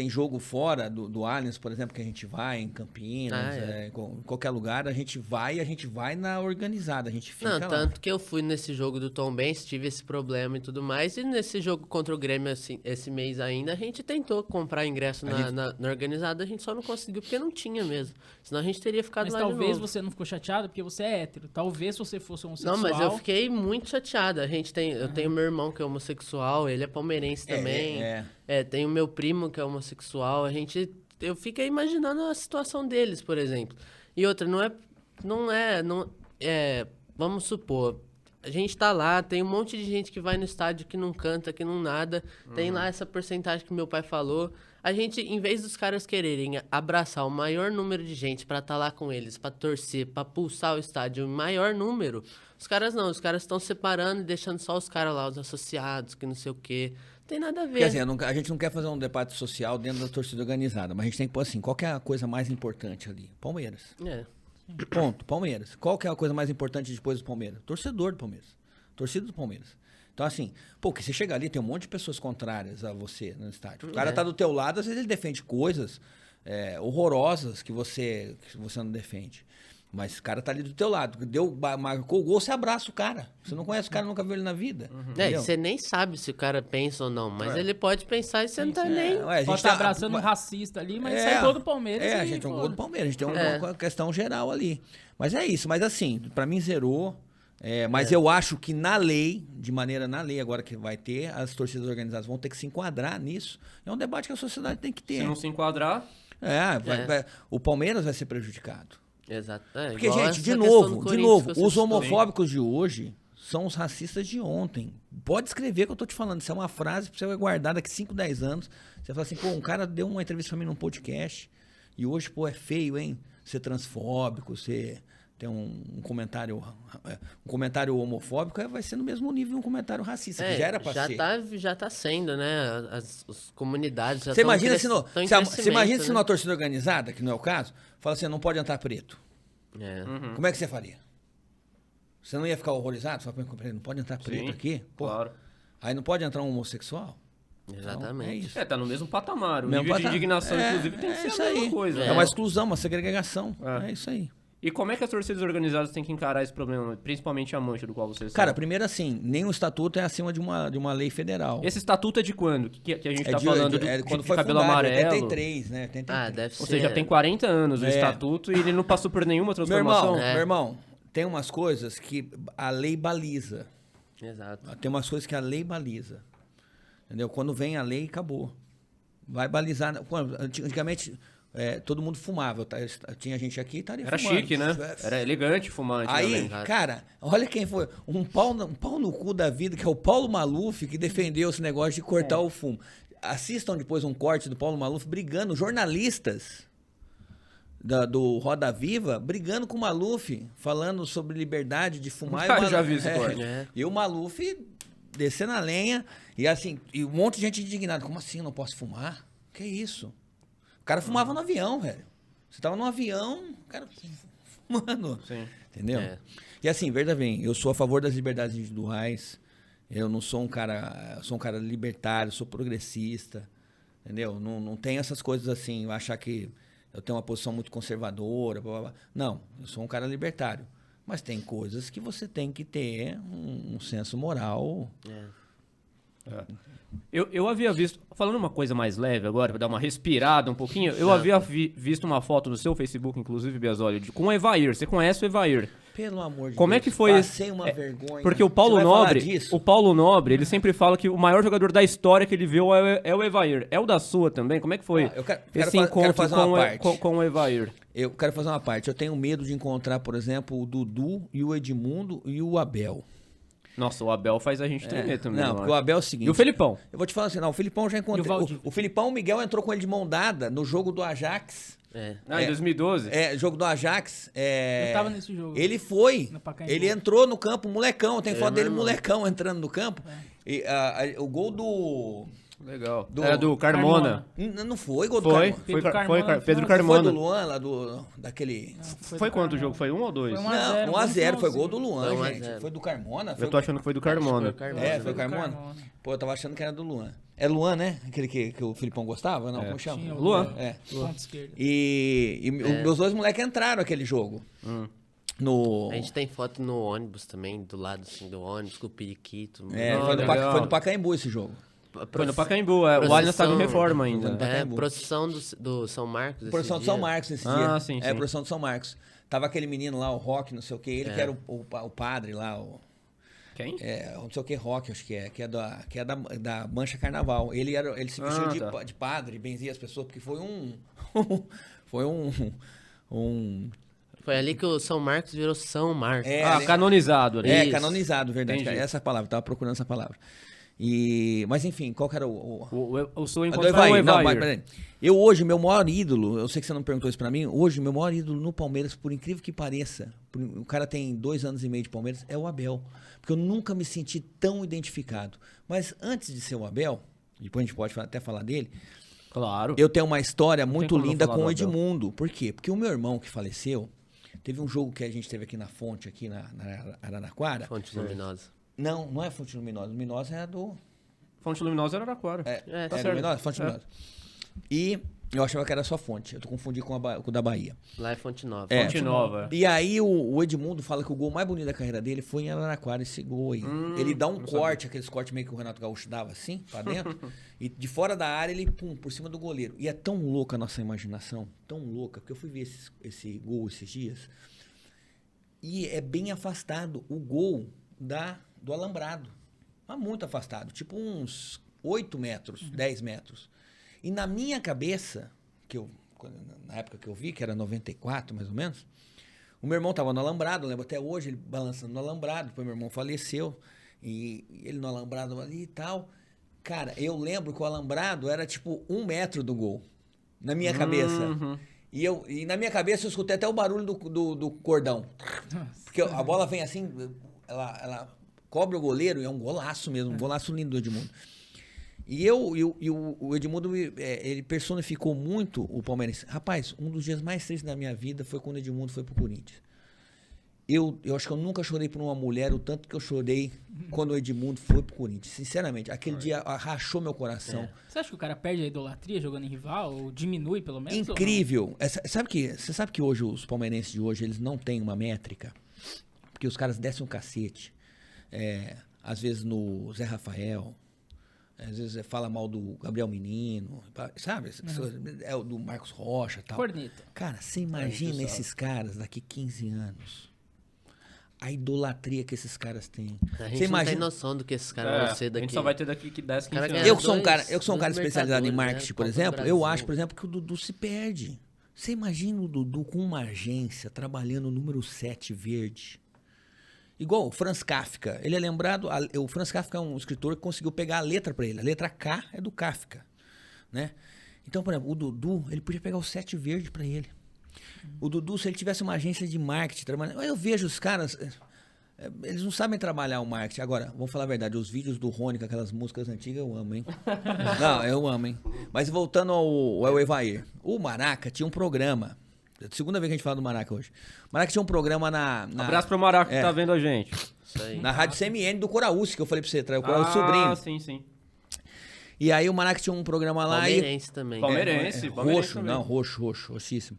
jogo fora do Allianz, por exemplo, que a gente vai em Campinas, em qualquer lugar, a gente vai na organizada, a gente fica lá. Tanto que eu fui nesse jogo do Tombense, tive esse problema e tudo mais, e nesse jogo contra o Grêmio, assim, esse mês ainda, a gente tentou comprar ingresso na organizada, a gente só não conseguiu porque não tinha mesmo. Senão a gente teria ficado lá de novo. Mas talvez você não ficou chateado porque você é hétero. Talvez se você fosse homossexual... Não, mas eu fiquei muito chateado. Eu tenho meu irmão que é homossexual, ele é palmeirense também. Tem o meu primo que é homossexual. Eu fiquei imaginando a situação deles, por exemplo. E outra, vamos supor, a gente tá lá, tem um monte de gente que vai no estádio que não canta, que não nada. Tem lá essa porcentagem que meu pai falou. A gente, em vez dos caras quererem abraçar o maior número de gente pra estar lá com eles, pra torcer, pra pulsar o estádio, o maior número, os caras estão separando e deixando só os caras lá, os associados, que não sei o quê. Não tem nada a ver. Quer dizer, a gente não quer fazer um debate social dentro da torcida organizada, mas a gente tem que pôr assim, qual que é a coisa mais importante ali? Palmeiras. Ponto, Palmeiras. Qual que é a coisa mais importante depois do Palmeiras? Torcedor do Palmeiras. Torcida do Palmeiras. Então, assim, porque você chega ali, tem um monte de pessoas contrárias a você no estádio. O cara tá do teu lado, às vezes ele defende coisas horrorosas que você não defende. Mas o cara tá ali do teu lado. Marcou o gol, você abraça o cara. Você não conhece o cara, nunca viu ele na vida. Você nem sabe se o cara pensa ou não, mas ele pode pensar e você não tá nem... A gente tá abraçando um racista ali, mas sai gol do Palmeiras. A gente tem um gol do Palmeiras, a gente tem uma questão geral ali. Mas é isso, mas assim, pra mim zerou. Mas eu acho que na lei agora que vai ter, as torcidas organizadas vão ter que se enquadrar nisso. É um debate que a sociedade tem que ter. Se não se enquadrar... o Palmeiras vai ser prejudicado. Exato. Porque, gente, de novo, os homofóbicos de hoje são os racistas de ontem. Pode escrever que eu tô te falando. Isso é uma frase que você vai guardar daqui 5, 10 anos. Você fala assim, um cara deu uma entrevista pra mim num podcast e hoje, é feio, hein? Ser transfóbico, ter um comentário homofóbico, vai ser no mesmo nível um comentário racista, que já era pra ser. Já tá sendo, né? As comunidades já estão crescendo. Você imagina se numa torcida organizada, que não é o caso, fala assim, não pode entrar preto. Como é que você faria? Você não ia ficar horrorizado? Você fala, não pode entrar preto aqui? Claro. Aí não pode entrar um homossexual? Exatamente. Então, tá no mesmo patamar. O nível de indignação, inclusive, tem que ser a mesma coisa. É uma exclusão, uma segregação. É isso aí. E como é que as torcidas organizadas têm que encarar esse problema, principalmente a Mancha, do qual vocês Cara, primeiro assim, nenhum estatuto é acima de uma lei federal. Esse estatuto é de quando? Que a gente tá falando quando de foi cabelo fundado, amarelo? 83, né? 83. Deve ser. Ou seja, tem 40 anos o estatuto e ele não passou por nenhuma transformação? Meu irmão, tem umas coisas que a lei baliza. Exato. Tem umas coisas que a lei baliza. Entendeu? Quando vem a lei, acabou. Vai balizar. Antigamente, todo mundo fumava. Tinha gente aqui e estaria Era fumando. chique, né? Era elegante fumar Aí, antigamente. cara, olha quem foi. Um pau no cu da vida, que é o Paulo Maluf, que defendeu esse negócio de cortar o fumo. Assistam depois um corte do Paulo Maluf brigando, jornalistas do Roda Viva, brigando com o Maluf, falando sobre liberdade de fumar. Eu já vi esse corte. E o Maluf descendo a lenha, e assim, e um monte de gente indignada. Como assim, eu não posso fumar? Que isso? O cara fumava no avião, velho. Você tava no avião, o cara fumando. Sim. Entendeu? E assim, veja bem, eu sou a favor das liberdades individuais. Eu não sou um cara, sou um cara libertário, sou progressista. Entendeu? Não tenho essas coisas assim, eu achar que eu tenho uma posição muito conservadora, blá, blá, blá. Não, eu sou um cara libertário. Mas tem coisas que você tem que ter um senso moral. Eu havia visto, falando uma coisa mais leve agora, pra dar uma respirada um pouquinho, eu havia visto uma foto no seu Facebook, inclusive, Biasoli, com o Evair. Você conhece o Evair? Pelo amor de Como Deus. é que foi Passei uma vergonha. Porque o Paulo Você vai falar Nobre, disso? ele sempre fala que o maior jogador da história que ele viu é o Evair. É o da sua também? Como é que foi Eu quero esse quero encontro fazer com, uma parte. com o Evair? Eu quero fazer uma parte. Eu tenho medo de encontrar, por exemplo, o Dudu e o Edmundo e o Abel. Nossa, o Abel faz a gente tremer também. Não, eu porque o acho. Abel é o seguinte. E o Felipão? Eu vou te falar assim, não, o Felipão eu já encontrei. E o Valdir? O Felipão, o Miguel entrou com ele de mão dada no jogo do Ajax. Em 2012? Jogo do Ajax. Eu tava nesse jogo. Ele foi. No Pacaembu. Ele entrou no campo, molecão. Tem foto dele, molecão, entrando no campo. E, o gol do. Legal. Do- Do Carmona. Não foi gol do Foi, Carmona. foi, Pedro Carmona, Pedro não Foi Carmona. do Luan, lá daquele. Foi quanto o jogo? Foi 1 ou 2? Foi Não, 1-0, 1x0, foi bom gol do Luan, Foi gente. 1-0. Foi do Carmona? Eu tô achando que foi do Carmona. Foi o Carmona? Pô, eu tava achando que era do Luan. É Luan, né? Aquele que o Filipão gostava? Não, como chama? Tinha o Luan. É. Ponto esquerdo. E meus dois moleques entraram naquele jogo. No... A gente tem foto no ônibus também, do lado assim, do ônibus, com o periquito. legal. foi no Pacaembu esse jogo. Foi no Pacaembu. O Allianz tá em reforma ainda. Pacaembu. Procissão do São Marcos. Procissão de São Marcos esse Ah, dia. sim, É, sim. procissão de São Marcos. Tava aquele menino lá, o Rock, não sei o que, ele que era o padre lá, Quem? não sei o que, Rock, acho que é da Mancha Carnaval. Ele se vestiu tá. de padre, benzia as pessoas, porque foi foi um Foi ali que o São Marcos virou São Marcos. Canonizado ali. É, Isso. canonizado, verdade. Entendi. Cara, essa palavra, tava procurando essa palavra. Mas enfim, qual que era O seu a encontro do foi o Evair. Não, Evair. peraí. Eu hoje, meu maior ídolo, eu sei que você não perguntou isso pra mim, hoje meu maior ídolo no Palmeiras, por incrível que pareça, o cara tem 2 anos e meio de Palmeiras, é o Abel. Porque eu nunca me senti tão identificado. Mas antes de ser o Abel, depois a gente pode até falar dele, Claro. eu tenho uma história muito como não linda falar com do o Abel. Edmundo. Por quê? Porque o meu irmão que faleceu, teve um jogo que a gente teve aqui na Fonte, aqui na Araraquara. Fonte luminosa. Não é Fonte Luminosa. Luminosa é a do... Fonte Luminosa era Araraquara. É certo. Luminosa? Fonte É. Luminosa. E eu achava que era só Fonte. Eu tô confundindo com com o da Bahia. Lá é Fonte Nova. Fonte Nova. E aí o Edmundo fala que o gol mais bonito da carreira dele foi em Araraquara, esse gol aí. Ele dá um corte, aqueles cortes meio que o Renato Gaúcho dava assim, pra dentro. E de fora da área ele, pum, por cima do goleiro. E é tão louca a nossa imaginação, tão louca, porque eu fui ver esse gol esses dias. E é bem afastado o gol do alambrado. Mas muito afastado, tipo uns 8 metros, 10 metros. E na minha cabeça, na época que eu vi, que era 94 mais ou menos, o meu irmão tava no alambrado, eu lembro até hoje, ele balançando no alambrado, depois meu irmão faleceu, e ele no alambrado ali e tal. Cara, eu lembro que o alambrado era tipo 1 metro do gol, na minha cabeça. E na minha cabeça eu escutei até o barulho do cordão. Porque a bola vem assim, ela cobre o goleiro, e é um golaço mesmo, um golaço lindo do Edmundo. E o Edmundo, ele personificou muito o palmeirense. Rapaz, um dos dias mais tristes da minha vida foi quando o Edmundo foi pro Corinthians. Eu acho que eu nunca chorei por uma mulher o tanto que eu chorei quando o Edmundo foi pro Corinthians. Sinceramente, aquele dia rachou meu coração. Você acha que o cara perde a idolatria jogando em rival? Ou diminui, pelo menos? Incrível. Você sabe que hoje os palmeirenses de hoje, eles não têm uma métrica? Porque os caras descem um cacete. Às vezes no Zé Rafael, às vezes fala mal do Gabriel Menino, sabe? É o do Marcos Rocha e tal. Corneta. Cara, você imagina esses caras daqui 15 anos. A idolatria que esses caras têm. A gente Você não imagina... tem noção do que esses caras vão ser A daqui. gente só vai ter daqui que 10, 15 Cara anos. ganha Eu que sou um cara dois especializado em Libertadores, marketing, né? por Copa do exemplo, eu Brasil. acho, por exemplo, que o Dudu se perde. Você imagina o Dudu com uma agência trabalhando o número 7 verde. Igual o Franz Kafka. Ele é lembrado... O Franz Kafka é um escritor que conseguiu pegar a letra pra ele. A letra K é do Kafka, né? Então, por exemplo, o Dudu, ele podia pegar o 7 verde pra ele. O Dudu, se ele tivesse uma agência de marketing trabalhando... Eu vejo os caras... Eles não sabem trabalhar o marketing. Agora, vamos falar a verdade, os vídeos do Rony com aquelas músicas antigas eu amo, hein? Não, eu amo, hein? Mas voltando ao Evair. O Maraca tinha um programa. Segunda vez que a gente fala do Maraca hoje. O Maraca tinha um programa na Abraço pro Maraca que tá vendo a gente. Isso aí. na rádio CMN do Coraúce, que eu falei pra você, o Coraúce sobrinho. Ah, sim. E aí o Maraca tinha um programa lá Palmeirense também. Palmeirense. roxo, também. não, roxíssimo.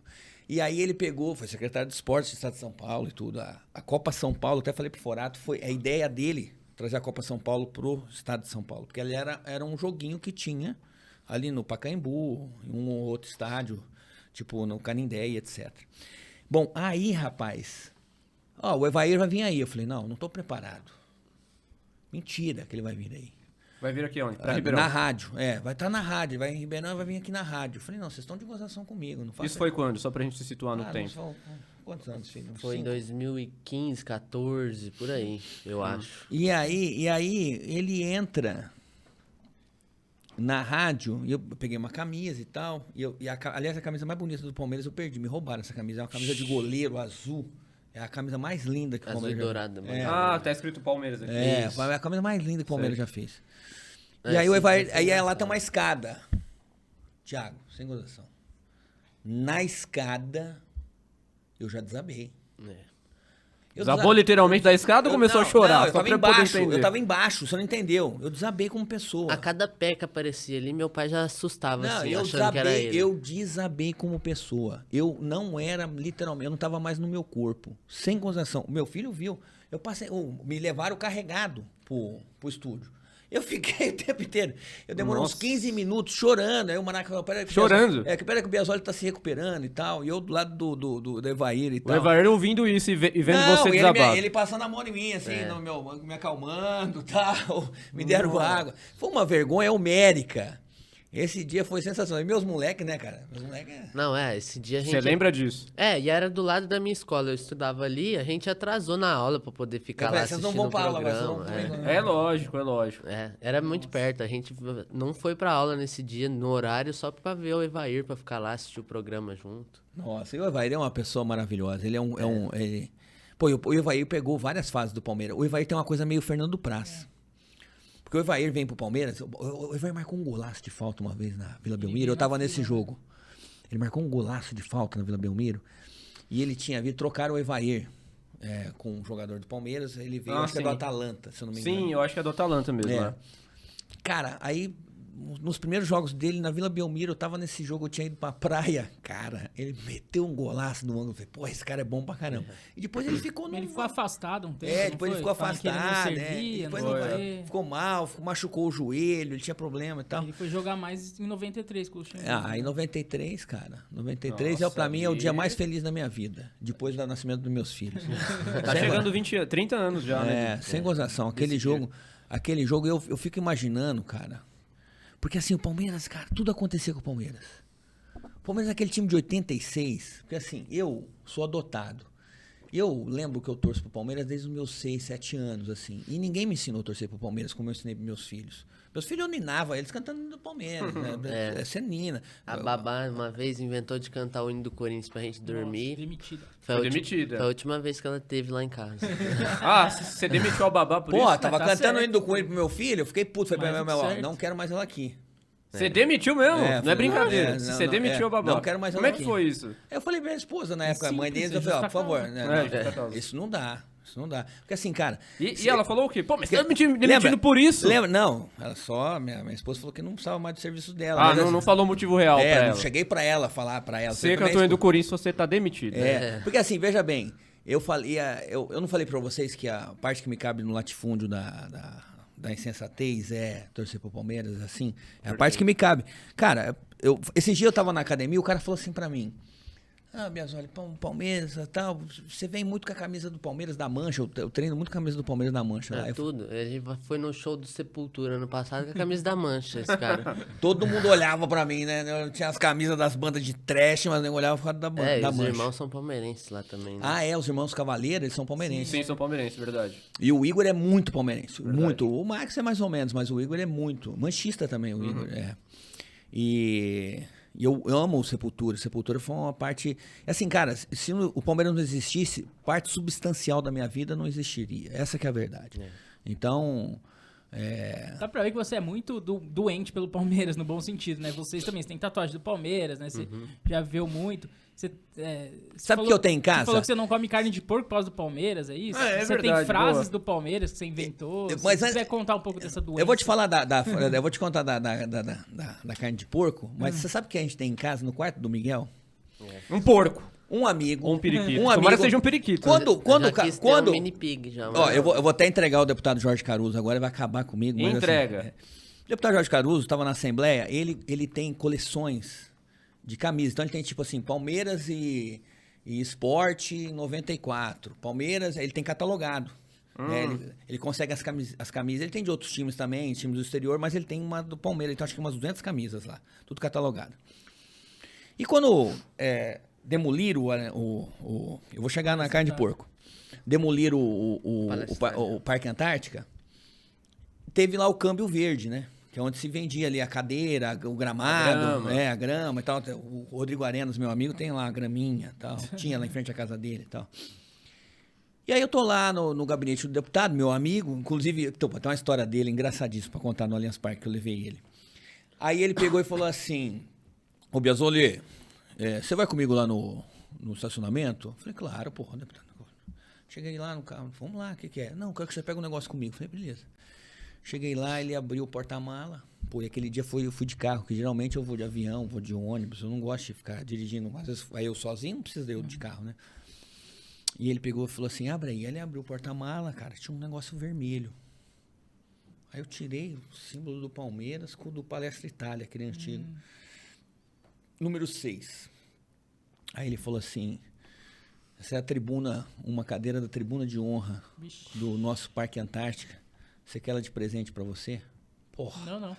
E aí ele pegou, foi secretário de esportes do estado de São Paulo e tudo. A Copa São Paulo, até falei pro Forato, foi a ideia dele trazer a Copa São Paulo pro estado de São Paulo. Porque ele era um joguinho que tinha ali no Pacaembu, em um ou outro estádio, tipo no Canindé e etc. Bom, aí, rapaz, o Evair vai vir aí. Eu falei, não tô preparado. Mentira que ele vai vir aí. Vai vir aqui onde? Pra Ribeirão? Na rádio, vai estar na rádio, vai em Ribeirão e vai vir aqui na rádio. Eu falei, não, vocês estão de gozação comigo. Não faço Isso foi quando? Só pra gente se situar no tempo. Quantos anos, filho? Uns Foi em 5? 2015, 14, por aí, eu acho. E aí ele entra na rádio, e eu peguei uma camisa e tal, aliás, a camisa mais bonita do Palmeiras eu perdi, me roubaram essa camisa, é uma camisa de goleiro azul, é a camisa mais linda que o Azul e Palmeiras dourada. É. Ah, tá escrito Palmeiras aqui. É, Isso. a camisa mais linda que o Palmeiras já fez. E É, aí, sim, aí lá tem uma escada. Thiago, sem gozação. Na escada, eu já desabei. Desabou literalmente da escada ou começou a chorar? Não, eu Só tava pra eu poder embaixo, entender. eu tava embaixo, você não entendeu. Eu desabei como pessoa. A cada pé que aparecia ali, meu pai já assustava, Não, assim, eu achando que era desabei, ele. eu desabei como pessoa. Eu não era, literalmente, eu não tava mais no meu corpo. Sem gozação. O meu filho viu. Eu passei, me levaram carregado pro estúdio. Eu fiquei o tempo inteiro. Eu demorei uns 15 minutos chorando. Aí o Maraca falou, peraí. Chorando? Peraí que o Biasoli tá se recuperando e tal. E eu do lado do Evair e O tal. Evair ouvindo isso e vendo Não, você ele, desabado. ele passando a mão em mim, assim, me acalmando e tal. Me deram água. Foi uma vergonha homérica. Esse dia foi sensacional. E meus moleques, né, cara? Meus moleques... Não, esse dia a gente... Você lembra disso? E era do lado da minha escola. Eu estudava ali, a gente atrasou na aula pra poder ficar lá Vocês assistindo não vão o pra aula, mas programa. não É lógico. Era muito perto. A gente não foi pra aula nesse dia, no horário, só pra ver o Evair, pra ficar lá assistir o programa junto. Nossa, e o Evair é uma pessoa maravilhosa. Ele Pô, o Evair pegou várias fases do Palmeiras. O Evair tem uma coisa meio Fernando Praz. Porque o Evair vem pro Palmeiras. O Evair marcou um golaço de falta uma vez na Vila Belmiro. Eu tava nesse jogo. Ele marcou um golaço de falta na Vila Belmiro. E ele tinha vindo trocar o Evair com um jogador do Palmeiras. Ele veio, acho que é do Atalanta, se eu não me engano. Sim, eu acho que é do Atalanta mesmo, né? Cara, aí nos primeiros jogos dele na Vila Belmiro, eu tava nesse jogo, eu tinha ido pra praia. Cara, ele meteu um golaço no ângulo. Eu falei, pô, esse cara é bom pra caramba. E depois ele ficou no... Ele ficou afastado um tempo. depois ele ficou Falando que ele não afastado, servia, Depois não não- foi. ficou mal, machucou o joelho, ele tinha problema e tal. Ele foi jogar mais em 93 com o Luxemburgo. Em 93, cara. 93 pra mim é o dia mais feliz da minha vida. Depois do nascimento dos meus filhos. Tá chegando 30 anos já, né? Sem gozação. Aquele jogo eu fico imaginando, cara. Porque assim, o Palmeiras, cara, tudo acontecia com o Palmeiras. O Palmeiras é aquele time de 86. Porque assim, eu sou adotado. Eu lembro que eu torço pro Palmeiras desde os meus 6, 7 anos, assim. E ninguém me ensinou a torcer pro Palmeiras como eu ensinei pros meus filhos. Meus filhos eu ninava eles cantando do Palmeiras, né? Você nina. A babá, uma vez, inventou de cantar o hino do Corinthians pra gente dormir. Demitida. Foi a Foi ulti- demitida. Foi a última vez que ela teve lá em casa. Ah, você demitiu a babá por Pô, isso? tava tá cantando certo. o hino do Coelho pro meu filho, eu fiquei puto. Falei pra Mas minha mãe, certo. não quero mais ela aqui. Você demitiu mesmo? Não é falei, brincadeira. não, Você não, demitiu a babá. não quero mais Como é ela que aqui. foi isso? Eu falei pra minha esposa na época, a mãe simples, deles, eu falei, justa por favor, causa. né, justa causa. isso não dá. Porque assim, cara... E ela falou o quê? Pô, mas você tá Lembra? demitindo por isso? Lembra? Não, ela só... Minha esposa falou que não precisava mais do serviço dela. Ah, mas não, assim, não falou o motivo real pra não ela. cheguei pra ela falar pra ela. Você falei pra minha cantou o hino do esposa. Corinthians, você tá demitido. Porque assim, veja bem, eu não falei pra vocês que a parte que me cabe no latifúndio da insensatez é torcer pro Palmeiras, assim, é a parte que me cabe. Cara, esse dia eu tava na academia, o cara falou assim pra mim, Biasoli, Palmeiras e tal, você vem muito com a camisa do Palmeiras da Mancha, eu treino muito com a camisa do Palmeiras da Mancha. Lá. Tudo. A gente foi no show do Sepultura ano passado com a camisa da Mancha, esse cara. Todo mundo olhava pra mim, né? Eu tinha as camisas das bandas de trash, mas eu olhava por causa da Mancha. Os irmãos são palmeirenses lá também, né? Os irmãos Cavaleiro, eles são palmeirenses. Sim, são palmeirenses, verdade. E o Igor é muito palmeirense, muito. O Max é mais ou menos, mas o Igor é muito. Manchista também, o Igor, E eu amo o Sepultura. Sepultura foi uma parte... Assim, cara, se o Palmeiras não existisse, parte substancial da minha vida não existiria. Essa que é a verdade. Então... Dá pra ver que você é muito doente pelo Palmeiras, no bom sentido, né? Vocês também, você tem tatuagem do Palmeiras, né? Você já viu muito. Sabe o que eu tenho em casa? Você falou que você não come carne de porco por causa do Palmeiras, é isso? É você verdade, tem frases boa. do Palmeiras que você inventou. Mas, se quiser contar um pouco dessa doença. Eu vou te falar eu vou te contar da carne de porco, mas você sabe o que a gente tem em casa, no quarto do Miguel? Um porco. Um amigo. Ou um periquito. Um amigo. Tomara que seja um periquito. Quando um mini pig já. eu vou até entregar o deputado Jorge Caruso agora, ele vai acabar comigo. Mas, Entrega. Assim, o deputado Jorge Caruso estava na Assembleia, ele tem coleções de camisas. Então ele tem tipo assim, Palmeiras e Esporte 94. Palmeiras, ele tem catalogado. Ele consegue as camisas. Ele tem de outros times também, times do exterior, mas ele tem uma do Palmeiras. Então acho que umas 200 camisas lá, tudo catalogado. E quando demoliram eu vou chegar na carne de porco. Demoliram o Parque Antártica, teve lá o câmbio verde, né? Que é onde se vendia ali a cadeira, o gramado, a grama e tal. O Rodrigo Arenas, meu amigo, tem lá a graminha e tal. Tinha lá em frente à casa dele e tal. E aí eu tô lá no gabinete do deputado, meu amigo, inclusive, tem uma história dele engraçadíssima pra contar no Allianz Parque, que eu levei ele. Aí ele pegou e falou assim, ô Biasoli, você vai comigo lá no estacionamento? Eu falei, claro, porra, deputado. Cheguei lá no carro, vamos lá, o que é? Não, quero que você pegue um negócio comigo. Eu falei, beleza. Cheguei lá, ele abriu o porta-mala. Pô, e aquele dia eu fui de carro, que geralmente eu vou de avião, vou de ônibus, eu não gosto de ficar dirigindo. Às vezes aí eu sozinho, não precisa de eu de carro, né? E ele pegou e falou assim, abre aí. Ele abriu o porta-mala, cara, tinha um negócio vermelho. Aí eu tirei o símbolo do Palmeiras com o do Palestra Itália, aquele antigo. Número 6. Aí ele falou assim, essa é a tribuna, uma cadeira da tribuna de honra do nosso Parque Antártica. Você quer ela de presente pra você? Porra. Não.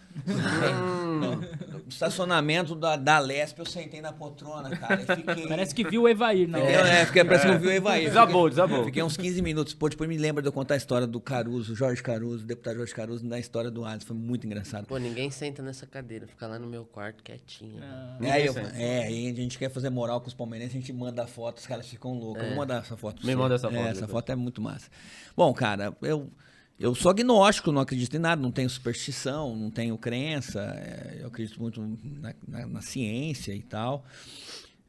No estacionamento da Lesp, eu sentei na poltrona, cara. E fiquei... Parece que viu o Evair, não. Parece que eu vi o Evair. Desabou. Fiquei uns 15 minutos. Pô, depois me lembra de eu contar a história do Caruso, Jorge Caruso, o deputado Jorge Caruso, na história do Alisson. Foi muito engraçado. Pô, ninguém senta nessa cadeira, fica lá no meu quarto quietinho. Aí a gente quer fazer moral com os palmeirenses, a gente manda a foto, os caras ficam loucos. Eu vou mandar essa foto pra você. Me manda essa foto. Essa foto é muito massa. Bom, cara, eu sou agnóstico, não acredito em nada, não tenho superstição, não tenho crença, eu acredito muito na ciência e tal.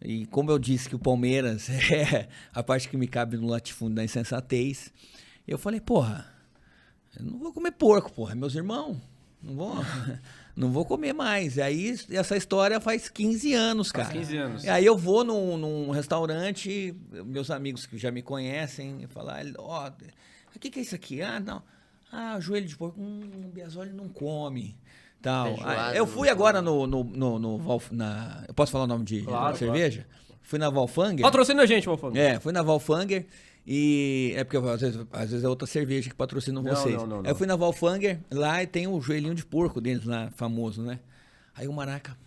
E como eu disse que o Palmeiras é a parte que me cabe no latifúndio da insensatez, eu falei, porra, eu não vou comer porco, porra, meus irmãos, não vou comer mais. E aí, essa história faz 15 anos, cara. Faz 15 anos. E aí eu vou num restaurante, meus amigos que já me conhecem, falar, ó, o que é isso aqui? Ah, não. Ah, joelho de porco. O Biasoli não come. Tal. Eu fui agora eu posso falar o nome de cerveja? Claro. Fui na Valfanger. Patrocina a gente, Valfanger. Fui na Valfanger e... É porque às vezes é outra cerveja que patrocinam vocês. Não. Aí eu fui na Valfanger, lá e tem o joelhinho de porco deles lá, famoso, né? Aí o Maraca,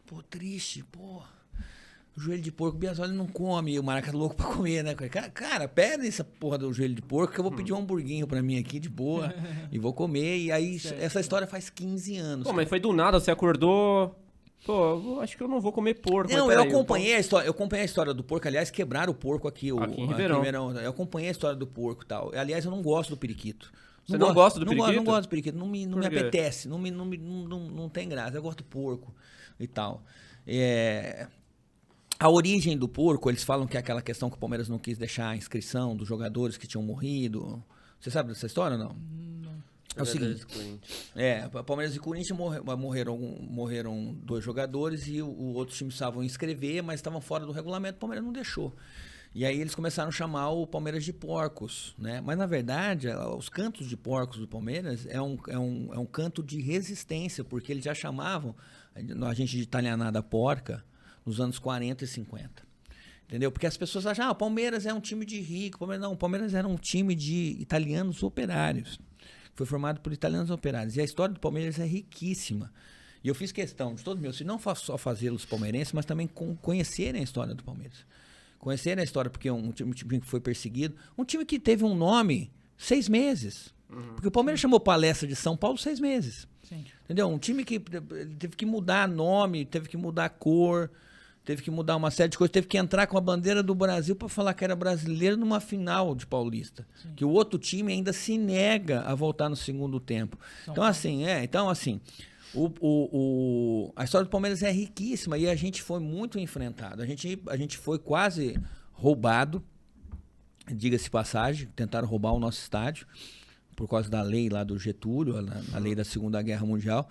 pô, triste, pô. Joelho de porco, o Biasoli não come, o Maraca é louco pra comer, né? Cara, pede essa porra do joelho de porco que eu vou pedir um hamburguinho pra mim aqui de boa e vou comer. E aí, essa história faz 15 anos. Pô, mas foi do nada, você acordou... Pô, eu acho que eu não vou comer porco. Não, eu acompanhei a história do porco. Aliás, quebraram o porco aqui em Ribeirão. Eu acompanhei a história do porco e tal. Aliás, eu não gosto do periquito. Você não gosta do periquito? Não gosto do periquito. Não me apetece. Não tem graça. Eu gosto do porco e tal. A origem do porco, eles falam que é aquela questão que o Palmeiras não quis deixar a inscrição dos jogadores que tinham morrido. Você sabe dessa história ou não? Não. É o seguinte, Palmeiras e Corinthians morreram 2 jogadores e o outro time precisavam inscrever, mas estavam fora do regulamento, o Palmeiras não deixou. E aí eles começaram a chamar o Palmeiras de porcos, né? Mas na verdade, os cantos de porcos do Palmeiras é um canto de resistência, porque eles já chamavam a gente de italianada porca nos anos 40 e 50. Entendeu? Porque as pessoas acham, o Palmeiras é um time de rico. Não, o Palmeiras era um time de italianos operários. Foi formado por italianos operários. E a história do Palmeiras é riquíssima. E eu fiz questão de todos meus filhos, não só fazê-los palmeirenses, mas também conhecerem a história do Palmeiras. Conhecerem a história, porque um time que foi perseguido. Um time que teve um nome 6 meses. Porque o Palmeiras chamou Palestra de São Paulo 6 meses. Sim. Entendeu? Um time que teve que mudar nome, teve que mudar cor, teve que mudar uma série de coisas, teve que entrar com a bandeira do Brasil para falar que era brasileiro numa final de Paulista. Sim. Que o outro time ainda se nega a voltar no segundo tempo. Então, assim, a história do Palmeiras é riquíssima e a gente foi muito enfrentado. A gente foi quase roubado, diga-se passagem, tentaram roubar o nosso estádio por causa da lei lá do Getúlio, a lei da Segunda Guerra Mundial.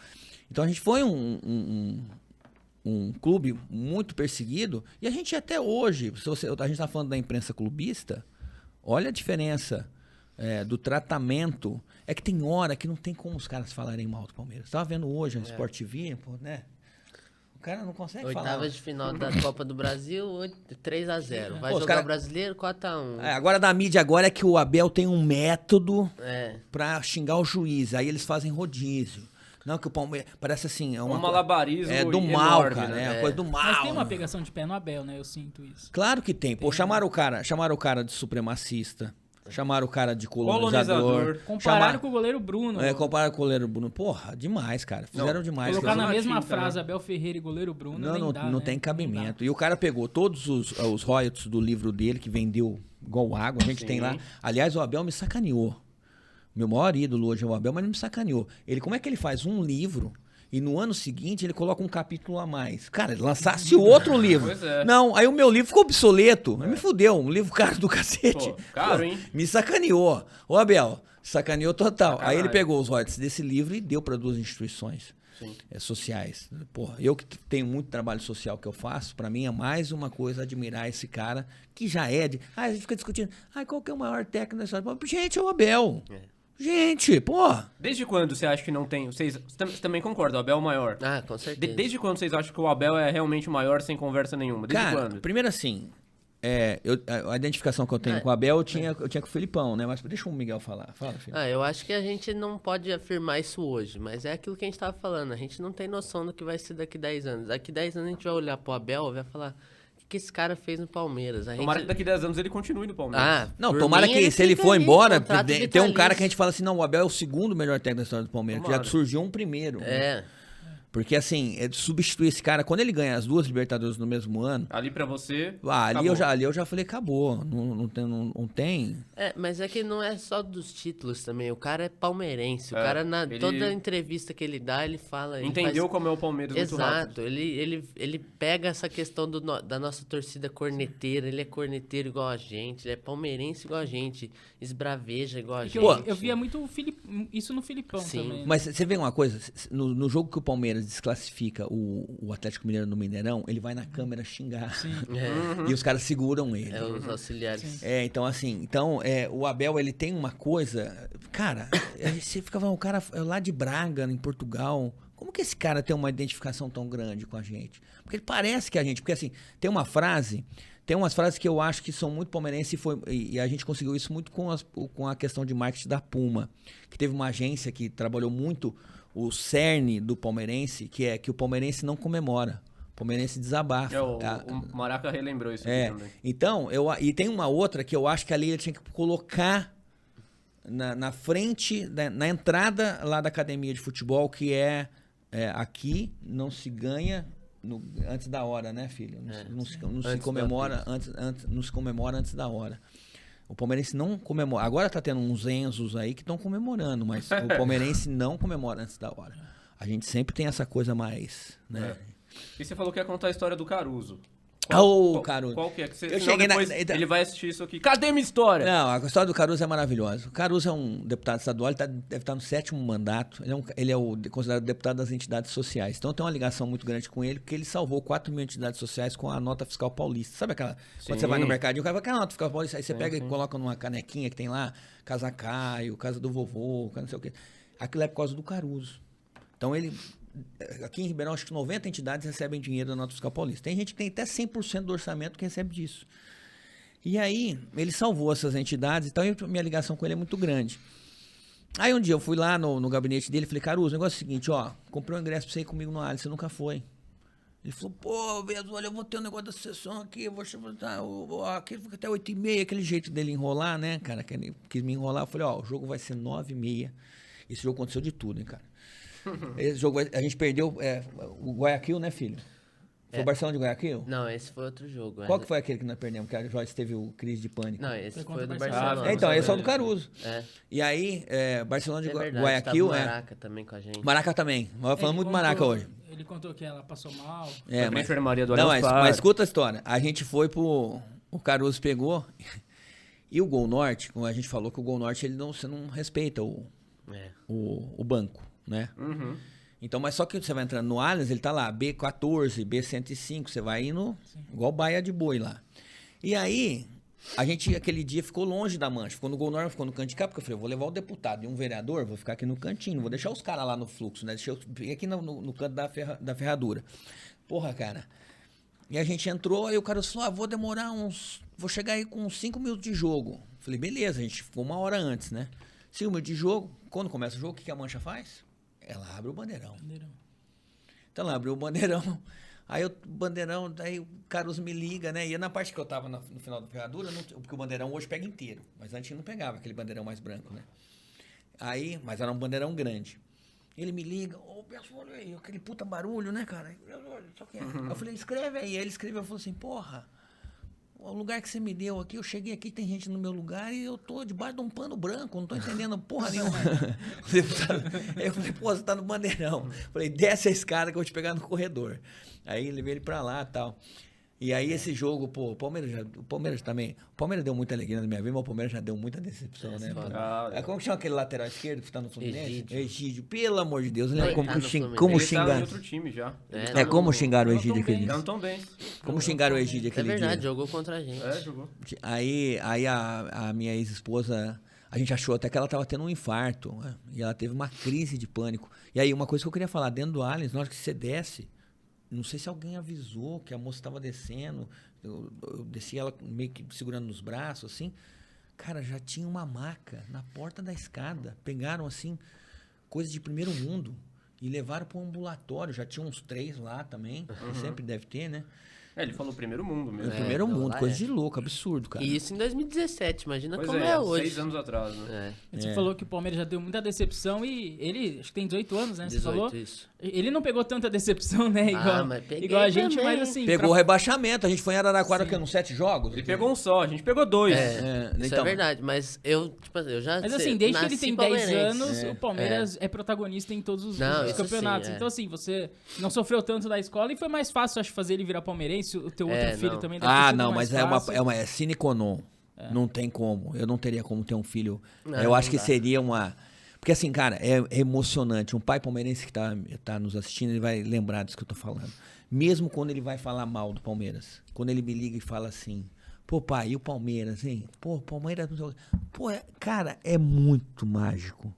Então a gente foi um clube muito perseguido e a gente até hoje, a gente está falando da imprensa clubista, olha a diferença do tratamento. É que tem hora que não tem como os caras falarem mal do Palmeiras. Estava vendo hoje no Sport TV, né? O cara não consegue falar. Oitava de final da Copa do Brasil, 3-0. Vai jogar o Brasileiro, 4-1. Agora da mídia agora é que o Abel tem um método pra xingar o juiz. Aí eles fazem rodízio. Não, que o Palmeiras parece assim... É um malabarismo do mal, enorme, cara. Né? É uma coisa do mal. Mas tem uma pegação de pé no Abel, né? Eu sinto isso. Claro que tem. Pô, chamaram o cara de supremacista. Chamaram o cara de colonizador. Compararam com o goleiro Bruno. Compararam com o goleiro Bruno. Porra, demais, cara. Fizeram demais. Colocar na mesma frase Abel Ferreira e goleiro Bruno não tem cabimento. E o cara pegou todos os royalties do livro dele, que vendeu igual água. A gente tem lá. Aliás, o Abel me sacaneou. Meu maior ídolo hoje é o Abel, mas ele me sacaneou. Como é que ele faz um livro... E no ano seguinte ele coloca um capítulo a mais. Cara, ele lançasse outro livro. Pois é. Não, aí o meu livro ficou obsoleto. Me fudeu, um livro caro do cacete. Pô, caro, hein? Me sacaneou. Ô, Abel, sacaneou total. Sacanagem. Aí ele pegou os royalties desse livro e deu para 2 instituições sociais. Porra, eu que tenho muito trabalho social que eu faço, para mim é mais uma coisa admirar esse cara que já é de... a gente fica discutindo, qual que é o maior técnico da história? Gente, é o Abel. Gente, pô! Desde quando você acha que não tem... Vocês também concordam, o Abel é o maior? Ah, com certeza. Desde quando vocês acham que o Abel é realmente o maior sem conversa nenhuma? Desde quando? Primeiro assim, a identificação que eu tenho com o Abel, eu tinha com o Felipão, né? Mas deixa o Miguel falar. Fala, filho. Eu acho que a gente não pode afirmar isso hoje, mas é aquilo que a gente tava falando. A gente não tem noção do que vai ser daqui 10 anos. Daqui 10 anos a gente vai olhar pro Abel e vai falar... que esse cara fez no Palmeiras. Tomara que daqui 10 anos ele continue no Palmeiras. Não, tomara que se ele for embora, tem um cara que a gente fala assim, não, o Abel é o segundo melhor técnico da história do Palmeiras, que já surgiu um primeiro. Né? Porque assim, substituir esse cara, quando ele ganha as 2 Libertadores no mesmo ano... Ali pra você, ali eu já falei, acabou, não tem... Mas é que não é só dos títulos também, o cara é palmeirense, o cara, toda entrevista que ele dá, ele fala... Entendeu como é o Palmeiras muito rápido. Exato, ele pega essa questão da nossa torcida corneteira, ele é corneteiro igual a gente, ele é palmeirense igual a gente, esbraveja igual a gente. Eu via muito isso no Filipão também. Mas você vê uma coisa, no jogo que o Palmeiras desclassifica o Atlético Mineiro no Mineirão, ele vai na câmera xingar. E os caras seguram ele. Os auxiliares. Então assim, o Abel, ele tem uma coisa... Cara, você fica falando, o cara é lá de Braga, em Portugal... Como que esse cara tem uma identificação tão grande com a gente? Porque ele parece que a gente... Porque assim, tem umas frases que eu acho que são muito palmeirenses e a gente conseguiu isso muito com a questão de marketing da Puma. Que teve uma agência que trabalhou muito o cerne do palmeirense, que é que o palmeirense não comemora. O palmeirense desabafa. O Maraca relembrou isso aqui também. Então, e tem uma outra que eu acho que ali ele tinha que colocar na frente, na entrada lá da academia de futebol, que aqui não se ganha antes da hora, né, filho? Não se comemora antes da hora. O palmeirense não comemora. Agora tá tendo uns Enzos aí que estão comemorando, mas o palmeirense não comemora antes da hora. A gente sempre tem essa coisa mais, né? E você falou que ia contar a história do Caruso. Caruso. Qual que é? Que eu cheguei ele vai assistir isso aqui. Cadê minha história? Não, a história do Caruso é maravilhosa. O Caruso é um deputado estadual, ele deve estar no 7º mandato. Ele é considerado deputado das entidades sociais. Então tem uma ligação muito grande com ele, porque ele salvou 4 mil entidades sociais com a nota fiscal paulista. Sabe aquela... Quando você vai no mercado e o cara vai, aquela nota fiscal paulista, aí você pega e coloca numa canequinha que tem lá, Casa Caio, Casa do Vovô, não sei o quê. Aquilo é por causa do Caruso. Então ele aqui em Ribeirão, acho que 90 entidades recebem dinheiro da Nota Fiscal Paulista. Tem gente que tem até 100% do orçamento que recebe disso. E aí, ele salvou essas entidades e tal, e minha ligação com ele é muito grande. Aí um dia eu fui lá no gabinete dele e falei, Caruso, o negócio é o seguinte, ó, comprei um ingresso pra você ir comigo no Allianz, você nunca foi. Ele falou, pô, Bezo, olha, eu vou ter um negócio da sessão aqui, eu vou chamar, aquele fica até 8h30, aquele jeito dele enrolar, né, cara, que ele quis me enrolar. Eu falei, ó, o jogo vai ser 9h30. Esse jogo aconteceu de tudo, hein, cara. Esse jogo, a gente perdeu o Guayaquil, né, filho? Foi o Barcelona de Guayaquil? Não, esse foi outro jogo. Qual que foi aquele que nós perdemos, que a Joyce teve o crise de pânico? Não, esse Foi foi do contra o Barcelona. Então, esse é o do Caruso. É. E aí, Barcelona de É verdade, Guayaquil, tava o Maraca também com a gente. Maraca também. Nós falamos muito de Maraca hoje. Ele contou que ela passou mal. Foi pra enfermaria do Não, Allianz mas Parque. escuta a história. A gente foi pro... O Caruso pegou... E o Gol Norte, como a gente falou que o Gol Norte, você não respeita o banco, né? Uhum. Então, mas só que você vai entrando no Allianz, ele tá lá, B14, B105, você vai indo igual baia de boi lá. E aí, a gente, aquele dia, ficou longe da mancha. Ficou no Gol Norte, ficou no canto de cá, porque eu falei, vou levar o deputado e um vereador, vou ficar aqui no cantinho, não vou deixar os caras lá no fluxo, né? Deixa eu ficar aqui no canto da ferradura. Porra, cara. E a gente entrou, aí o cara falou, vou demorar vou chegar aí com uns 5 minutos de jogo. Falei, beleza, a gente ficou 1 hora antes, né? 5 minutos de jogo, quando começa o jogo, o que a mancha faz? Ela abre o bandeirão. Então ela abriu o bandeirão. Aí o bandeirão, daí o Caruso me liga, né? E na parte que eu tava no final da ferradura, porque o bandeirão hoje pega inteiro. Mas antes não pegava aquele bandeirão mais branco, né? Aí, mas era um bandeirão grande. Ele me liga, pessoal, olha aí, aquele puta barulho, né, cara? Eu falei, escreve aí. Aí ele escreveu e falou assim, porra, o lugar que você me deu aqui, eu cheguei aqui, tem gente no meu lugar e eu tô debaixo de um pano branco, não tô entendendo porra nenhuma. Aí eu falei, pô, você tá no bandeirão. Falei, desce a escada que eu vou te pegar no corredor. Aí levei ele pra lá e tal. E aí esse jogo, pô, o Palmeiras também, o Palmeiras deu muita alegria na minha vida, mas o Palmeiras já deu muita decepção, né? Como que chama aquele lateral esquerdo que tá no Fluminense? Egídio, pelo amor de Deus, lembra como Ele xingaram? tá em outro time já. Como xingaram o Egídio aquele dia? Não tão bem. Como xingaram o Egídio aquele dia? É verdade, jogou contra a gente. Jogou. Aí a minha ex-esposa, a gente achou até que ela tava tendo um infarto, né? E ela teve uma crise de pânico. E aí uma coisa que eu queria falar, dentro do Allianz, na hora que você desce, não sei se alguém avisou que a moça estava descendo. Eu desci ela meio que segurando nos braços, assim. Cara, já tinha uma maca na porta da escada. Pegaram, assim, coisa de primeiro mundo e levaram para um ambulatório. Já tinha uns 3 lá também, que sempre deve ter, né? Ele falou primeiro mundo mesmo. Primeiro mundo, coisa de louco, absurdo, cara. E isso em 2017, imagina Pois como é hoje. 6 anos atrás, né? Você falou que o Palmeiras já deu muita decepção e ele, acho que tem 18 anos, né? 18, Você falou? isso. Ele não pegou tanta decepção, né? Mas peguei igual a gente, também. mas assim... Pegou o rebaixamento. A gente foi em Araraquara, que nos 7 jogos. Ele pegou um só, a gente pegou 2. Isso então, é verdade, mas eu já Mas assim, desde que ele nasci tem 10 palmeirense. anos, o Palmeiras é protagonista em todos os Não, isso campeonatos. sim, Então assim, você não sofreu tanto da escola e foi mais fácil, acho, fazer ele virar palmeirense. O teu outro filho também deve ter sido não, mais mas fácil. é sine qua non. Não tem como. Eu não teria como ter um filho. Não, eu acho não que dá. seria uma... Porque assim, cara, é emocionante. Um pai palmeirense que tá nos assistindo, ele vai lembrar disso que eu tô falando. Mesmo quando ele vai falar mal do Palmeiras. Quando ele me liga e fala assim, pô, pai, e o Palmeiras, hein? Pô, o Palmeiras... Pô, cara, é muito mágico.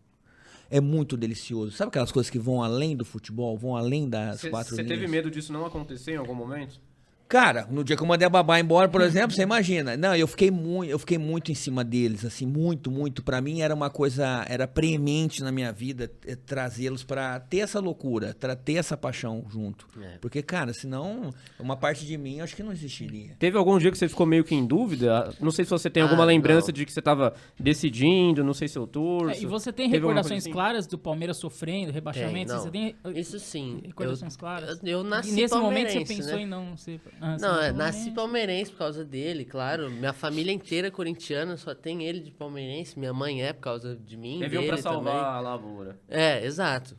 É muito delicioso. Sabe aquelas coisas que vão além do futebol, vão além das 4 linhas? Você teve medo disso não acontecer em algum momento? Cara, no dia que eu mandei a babá embora, por exemplo, você imagina. Não, eu fiquei muito em cima deles, assim, muito. Pra mim era uma coisa, era preemente na minha vida trazê-los pra ter essa loucura, ter essa paixão junto. Porque, cara, senão uma parte de mim acho que não existiria. Teve algum dia que você ficou meio que em dúvida? Não sei se você tem alguma lembrança de que você tava decidindo, não sei se eu torço. E você tem Teve alguma recordações coisa assim? claras do Palmeiras sofrendo, rebaixamento? Não. Você tem Isso sim. recordações claras? Eu nasci E nesse momento você palmeirense, pensou né? em não ser... Nasci palmeirense por causa dele, claro. Minha família inteira é corintiana, só tem ele de palmeirense. Minha mãe é por causa de mim, Ele veio dele pra salvar também. a lavoura. Exato.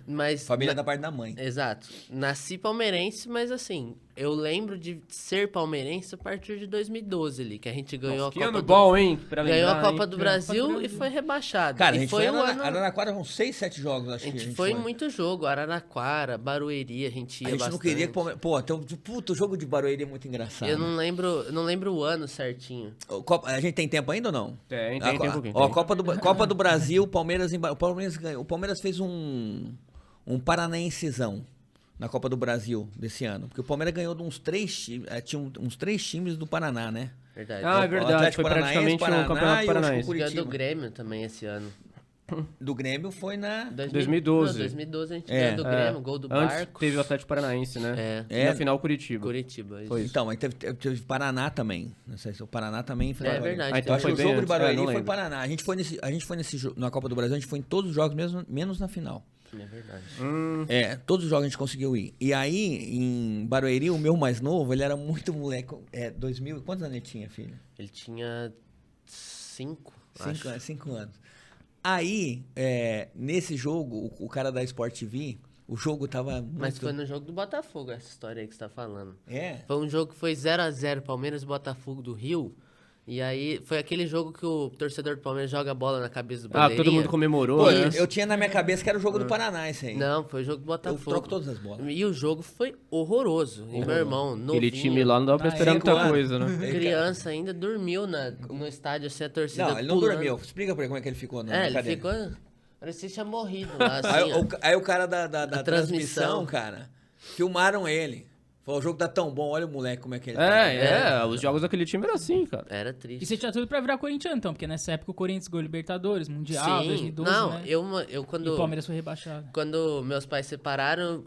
Mas Família da parte da mãe. Exato. Nasci palmeirense, mas assim, eu lembro de ser palmeirense a partir de 2012 ali, que a gente ganhou Que a Copa ano do bom, hein? Pra Ganhou a lembrar, Copa hein? do Brasil e foi rebaixado. Cara, a e gente foi Araraquara, uns 6, 7 jogos, acho A que. gente foi em muito jogo, Araraquara, Barueri, a gente ia A gente bastante. não queria que... Pô, tem o jogo de Barueri é muito engraçado. Eu não lembro o ano certinho. A gente tem tempo ainda ou não? Tem um pouquinho. Ó, Copa do Brasil, Palmeiras ganhou. O Palmeiras fez um um paranaensezão na Copa do Brasil desse ano. Porque o Palmeiras ganhou de uns 3 times, tinha uns 3 times do Paraná, né? Verdade. Ah, é O verdade. Atlético Foi Paranaense, praticamente Paraná um campeonato e o paranaense. Curitiba. Ganhou do Grêmio também esse ano. Do Grêmio foi na... 2012. Não, 2012 a gente É. ganhou do Grêmio, gol do Antes Barcos. teve o Atlético Paranaense, né? É. E na final, Curitiba. Curitiba, isso. Foi isso. Então, mas teve Paraná também. Não sei se o Paraná também foi. É verdade. Ah, Eu então acho foi que o bem jogo de antes. Barueri Não foi lembro. Paraná. A gente foi nesse jogo, na Copa do Brasil, a gente foi em todos os jogos, menos na final. É verdade. Todos os jogos a gente conseguiu ir. E aí, em Barueri, o meu mais novo, ele era muito moleque. 2000, quantos anos ele tinha, filho? Ele tinha 5, acho. 5 anos. Aí, nesse jogo, o cara da Sport TV, o jogo tava muito... Mas foi no jogo do Botafogo essa história aí que você tá falando. É? Foi um jogo que foi 0x0 Palmeiras e Botafogo do Rio. E aí foi aquele jogo que o torcedor do Palmeiras joga a bola na cabeça do Ah, bandeirinha. todo mundo comemorou, Pô, né? eu tinha na minha cabeça que era o jogo do Paraná, esse aí. Não, foi o jogo do Eu Botafogo. troco todas as bolas. E o jogo foi horroroso. E meu irmão, novinho, Aquele time lá não dava pra esperar cinco muita anos. coisa, né? criança ainda, dormiu no estádio, assim, a torcida Não, ele não pulando. dormiu. Explica pra ele como é que ele ficou na Ele cadeira. ficou... Parecia que tinha morrido lá, assim, ó. Aí o cara da A transmissão, transmissão. cara, filmaram ele. Falou, o jogo tá tão bom, olha o moleque como é que ele tá. Os jogos daquele time eram assim, cara. Era E triste. você tinha tudo pra virar corintiano, então, porque nessa época o Corinthians ganhou Libertadores, Mundial, 2012, não, né? eu E o quando... Palmeiras foi rebaixado. Quando meus pais separaram,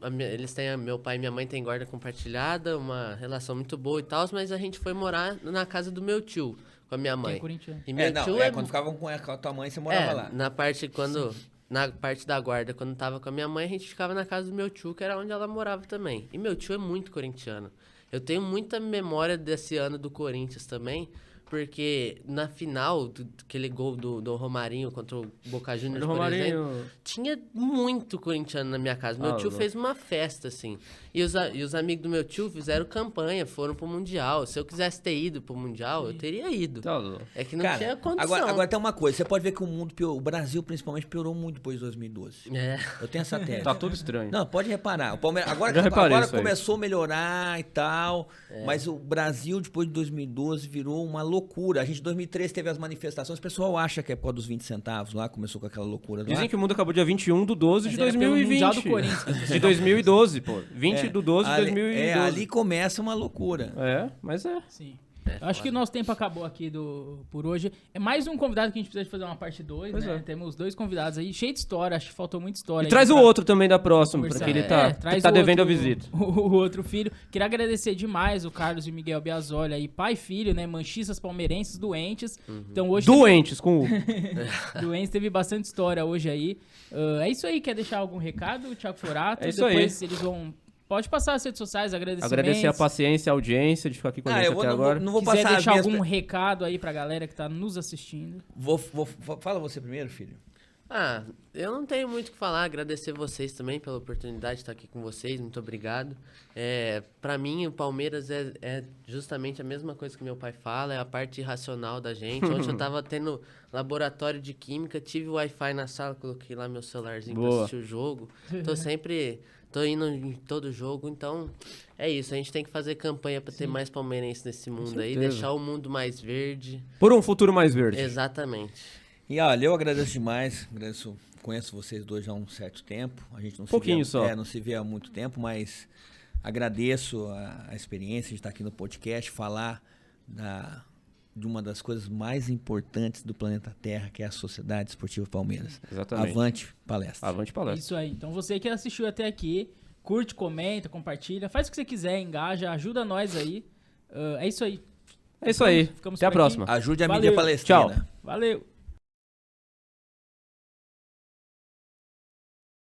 meu pai e minha mãe têm guarda compartilhada, uma relação muito boa e tal, mas a gente foi morar na casa do meu tio, com a minha Que é mãe. corintiano. E meu tio quando ficavam com a tua mãe, você morava lá. Na parte da guarda, quando tava com a minha mãe, a gente ficava na casa do meu tio, que era onde ela morava também. E meu tio é muito corintiano. Eu tenho muita memória desse ano do Corinthians também, porque na final, aquele gol do Romarinho contra o Boca Juniors, por exemplo, tinha muito corintiano na minha casa. Meu tio fez uma festa, assim. E os amigos do meu tio fizeram campanha, foram pro Mundial. Se eu quisesse ter ido pro Mundial, eu teria ido. É que não tinha condição. Agora tem uma coisa, você pode ver que o mundo piorou, o Brasil principalmente piorou muito depois de 2012. Eu tenho essa tese. Tá tudo estranho. Não, pode reparar. O Palmeiras, agora começou a melhorar e tal, mas o Brasil depois de 2012 virou uma loucura. A gente em 2013 teve as manifestações, o pessoal acha que é por causa dos 20 centavos lá, começou com aquela loucura lá. Dizem que o mundo acabou dia 21 de 12 de Mas era pelo 2020. Mundial do Corinthians. De 2012, pô. 20 de 12 de 2012. Ali começa uma loucura. Mas é. Sim. Eu acho que o nosso tempo acabou aqui por hoje. É mais um convidado que a gente precisa de fazer uma parte 2, né? Temos 2 convidados aí, cheio de história, acho que faltou muita história. E traz o outro também da próxima, conversar. porque ele traz tá o devendo outro, a visita. O outro filho. Queria agradecer demais o Carlos e o Miguel Biasoli aí, pai e filho, né? Manchistas palmeirenses doentes. Então hoje Doentes com o... doentes, teve bastante história hoje aí. É isso aí, quer deixar algum recado, Thiago Forato? É isso aí. Depois eles vão... Pode passar as redes sociais, agradecimentos. Agradecer a paciência, a audiência de ficar aqui com a gente até agora. Não vou Quiser passar deixar as minhas... algum recado aí pra galera que tá nos assistindo. Fala você primeiro, filho. Eu não tenho muito o que falar, agradecer vocês também pela oportunidade de estar aqui com vocês, muito obrigado. Pra mim, o Palmeiras é justamente a mesma coisa que meu pai fala, é a parte irracional da gente. Ontem eu tava tendo laboratório de química, tive o Wi-Fi na sala, coloquei lá meu celularzinho pra assistir o jogo. Tô indo em todo jogo, então é isso. A gente tem que fazer campanha pra ter mais palmeirenses nesse mundo aí, deixar o mundo mais verde. Por um futuro mais verde. Exatamente. E olha, eu agradeço demais, conheço vocês dois já há um certo tempo. A gente não se vê há muito tempo, mas agradeço a experiência de estar aqui no podcast, falar de uma das coisas mais importantes do planeta Terra, que é a Sociedade Esportiva Palmeiras. Exatamente. Avante palestra. Avante palestra. Isso aí. Então você que assistiu até aqui, curte, comenta, compartilha, faz o que você quiser, engaja, ajuda nós aí. É isso aí. É isso aí. Ficamos Até a por aqui. próxima. Ajude a Valeu. mídia palestrina. Tchau. Valeu.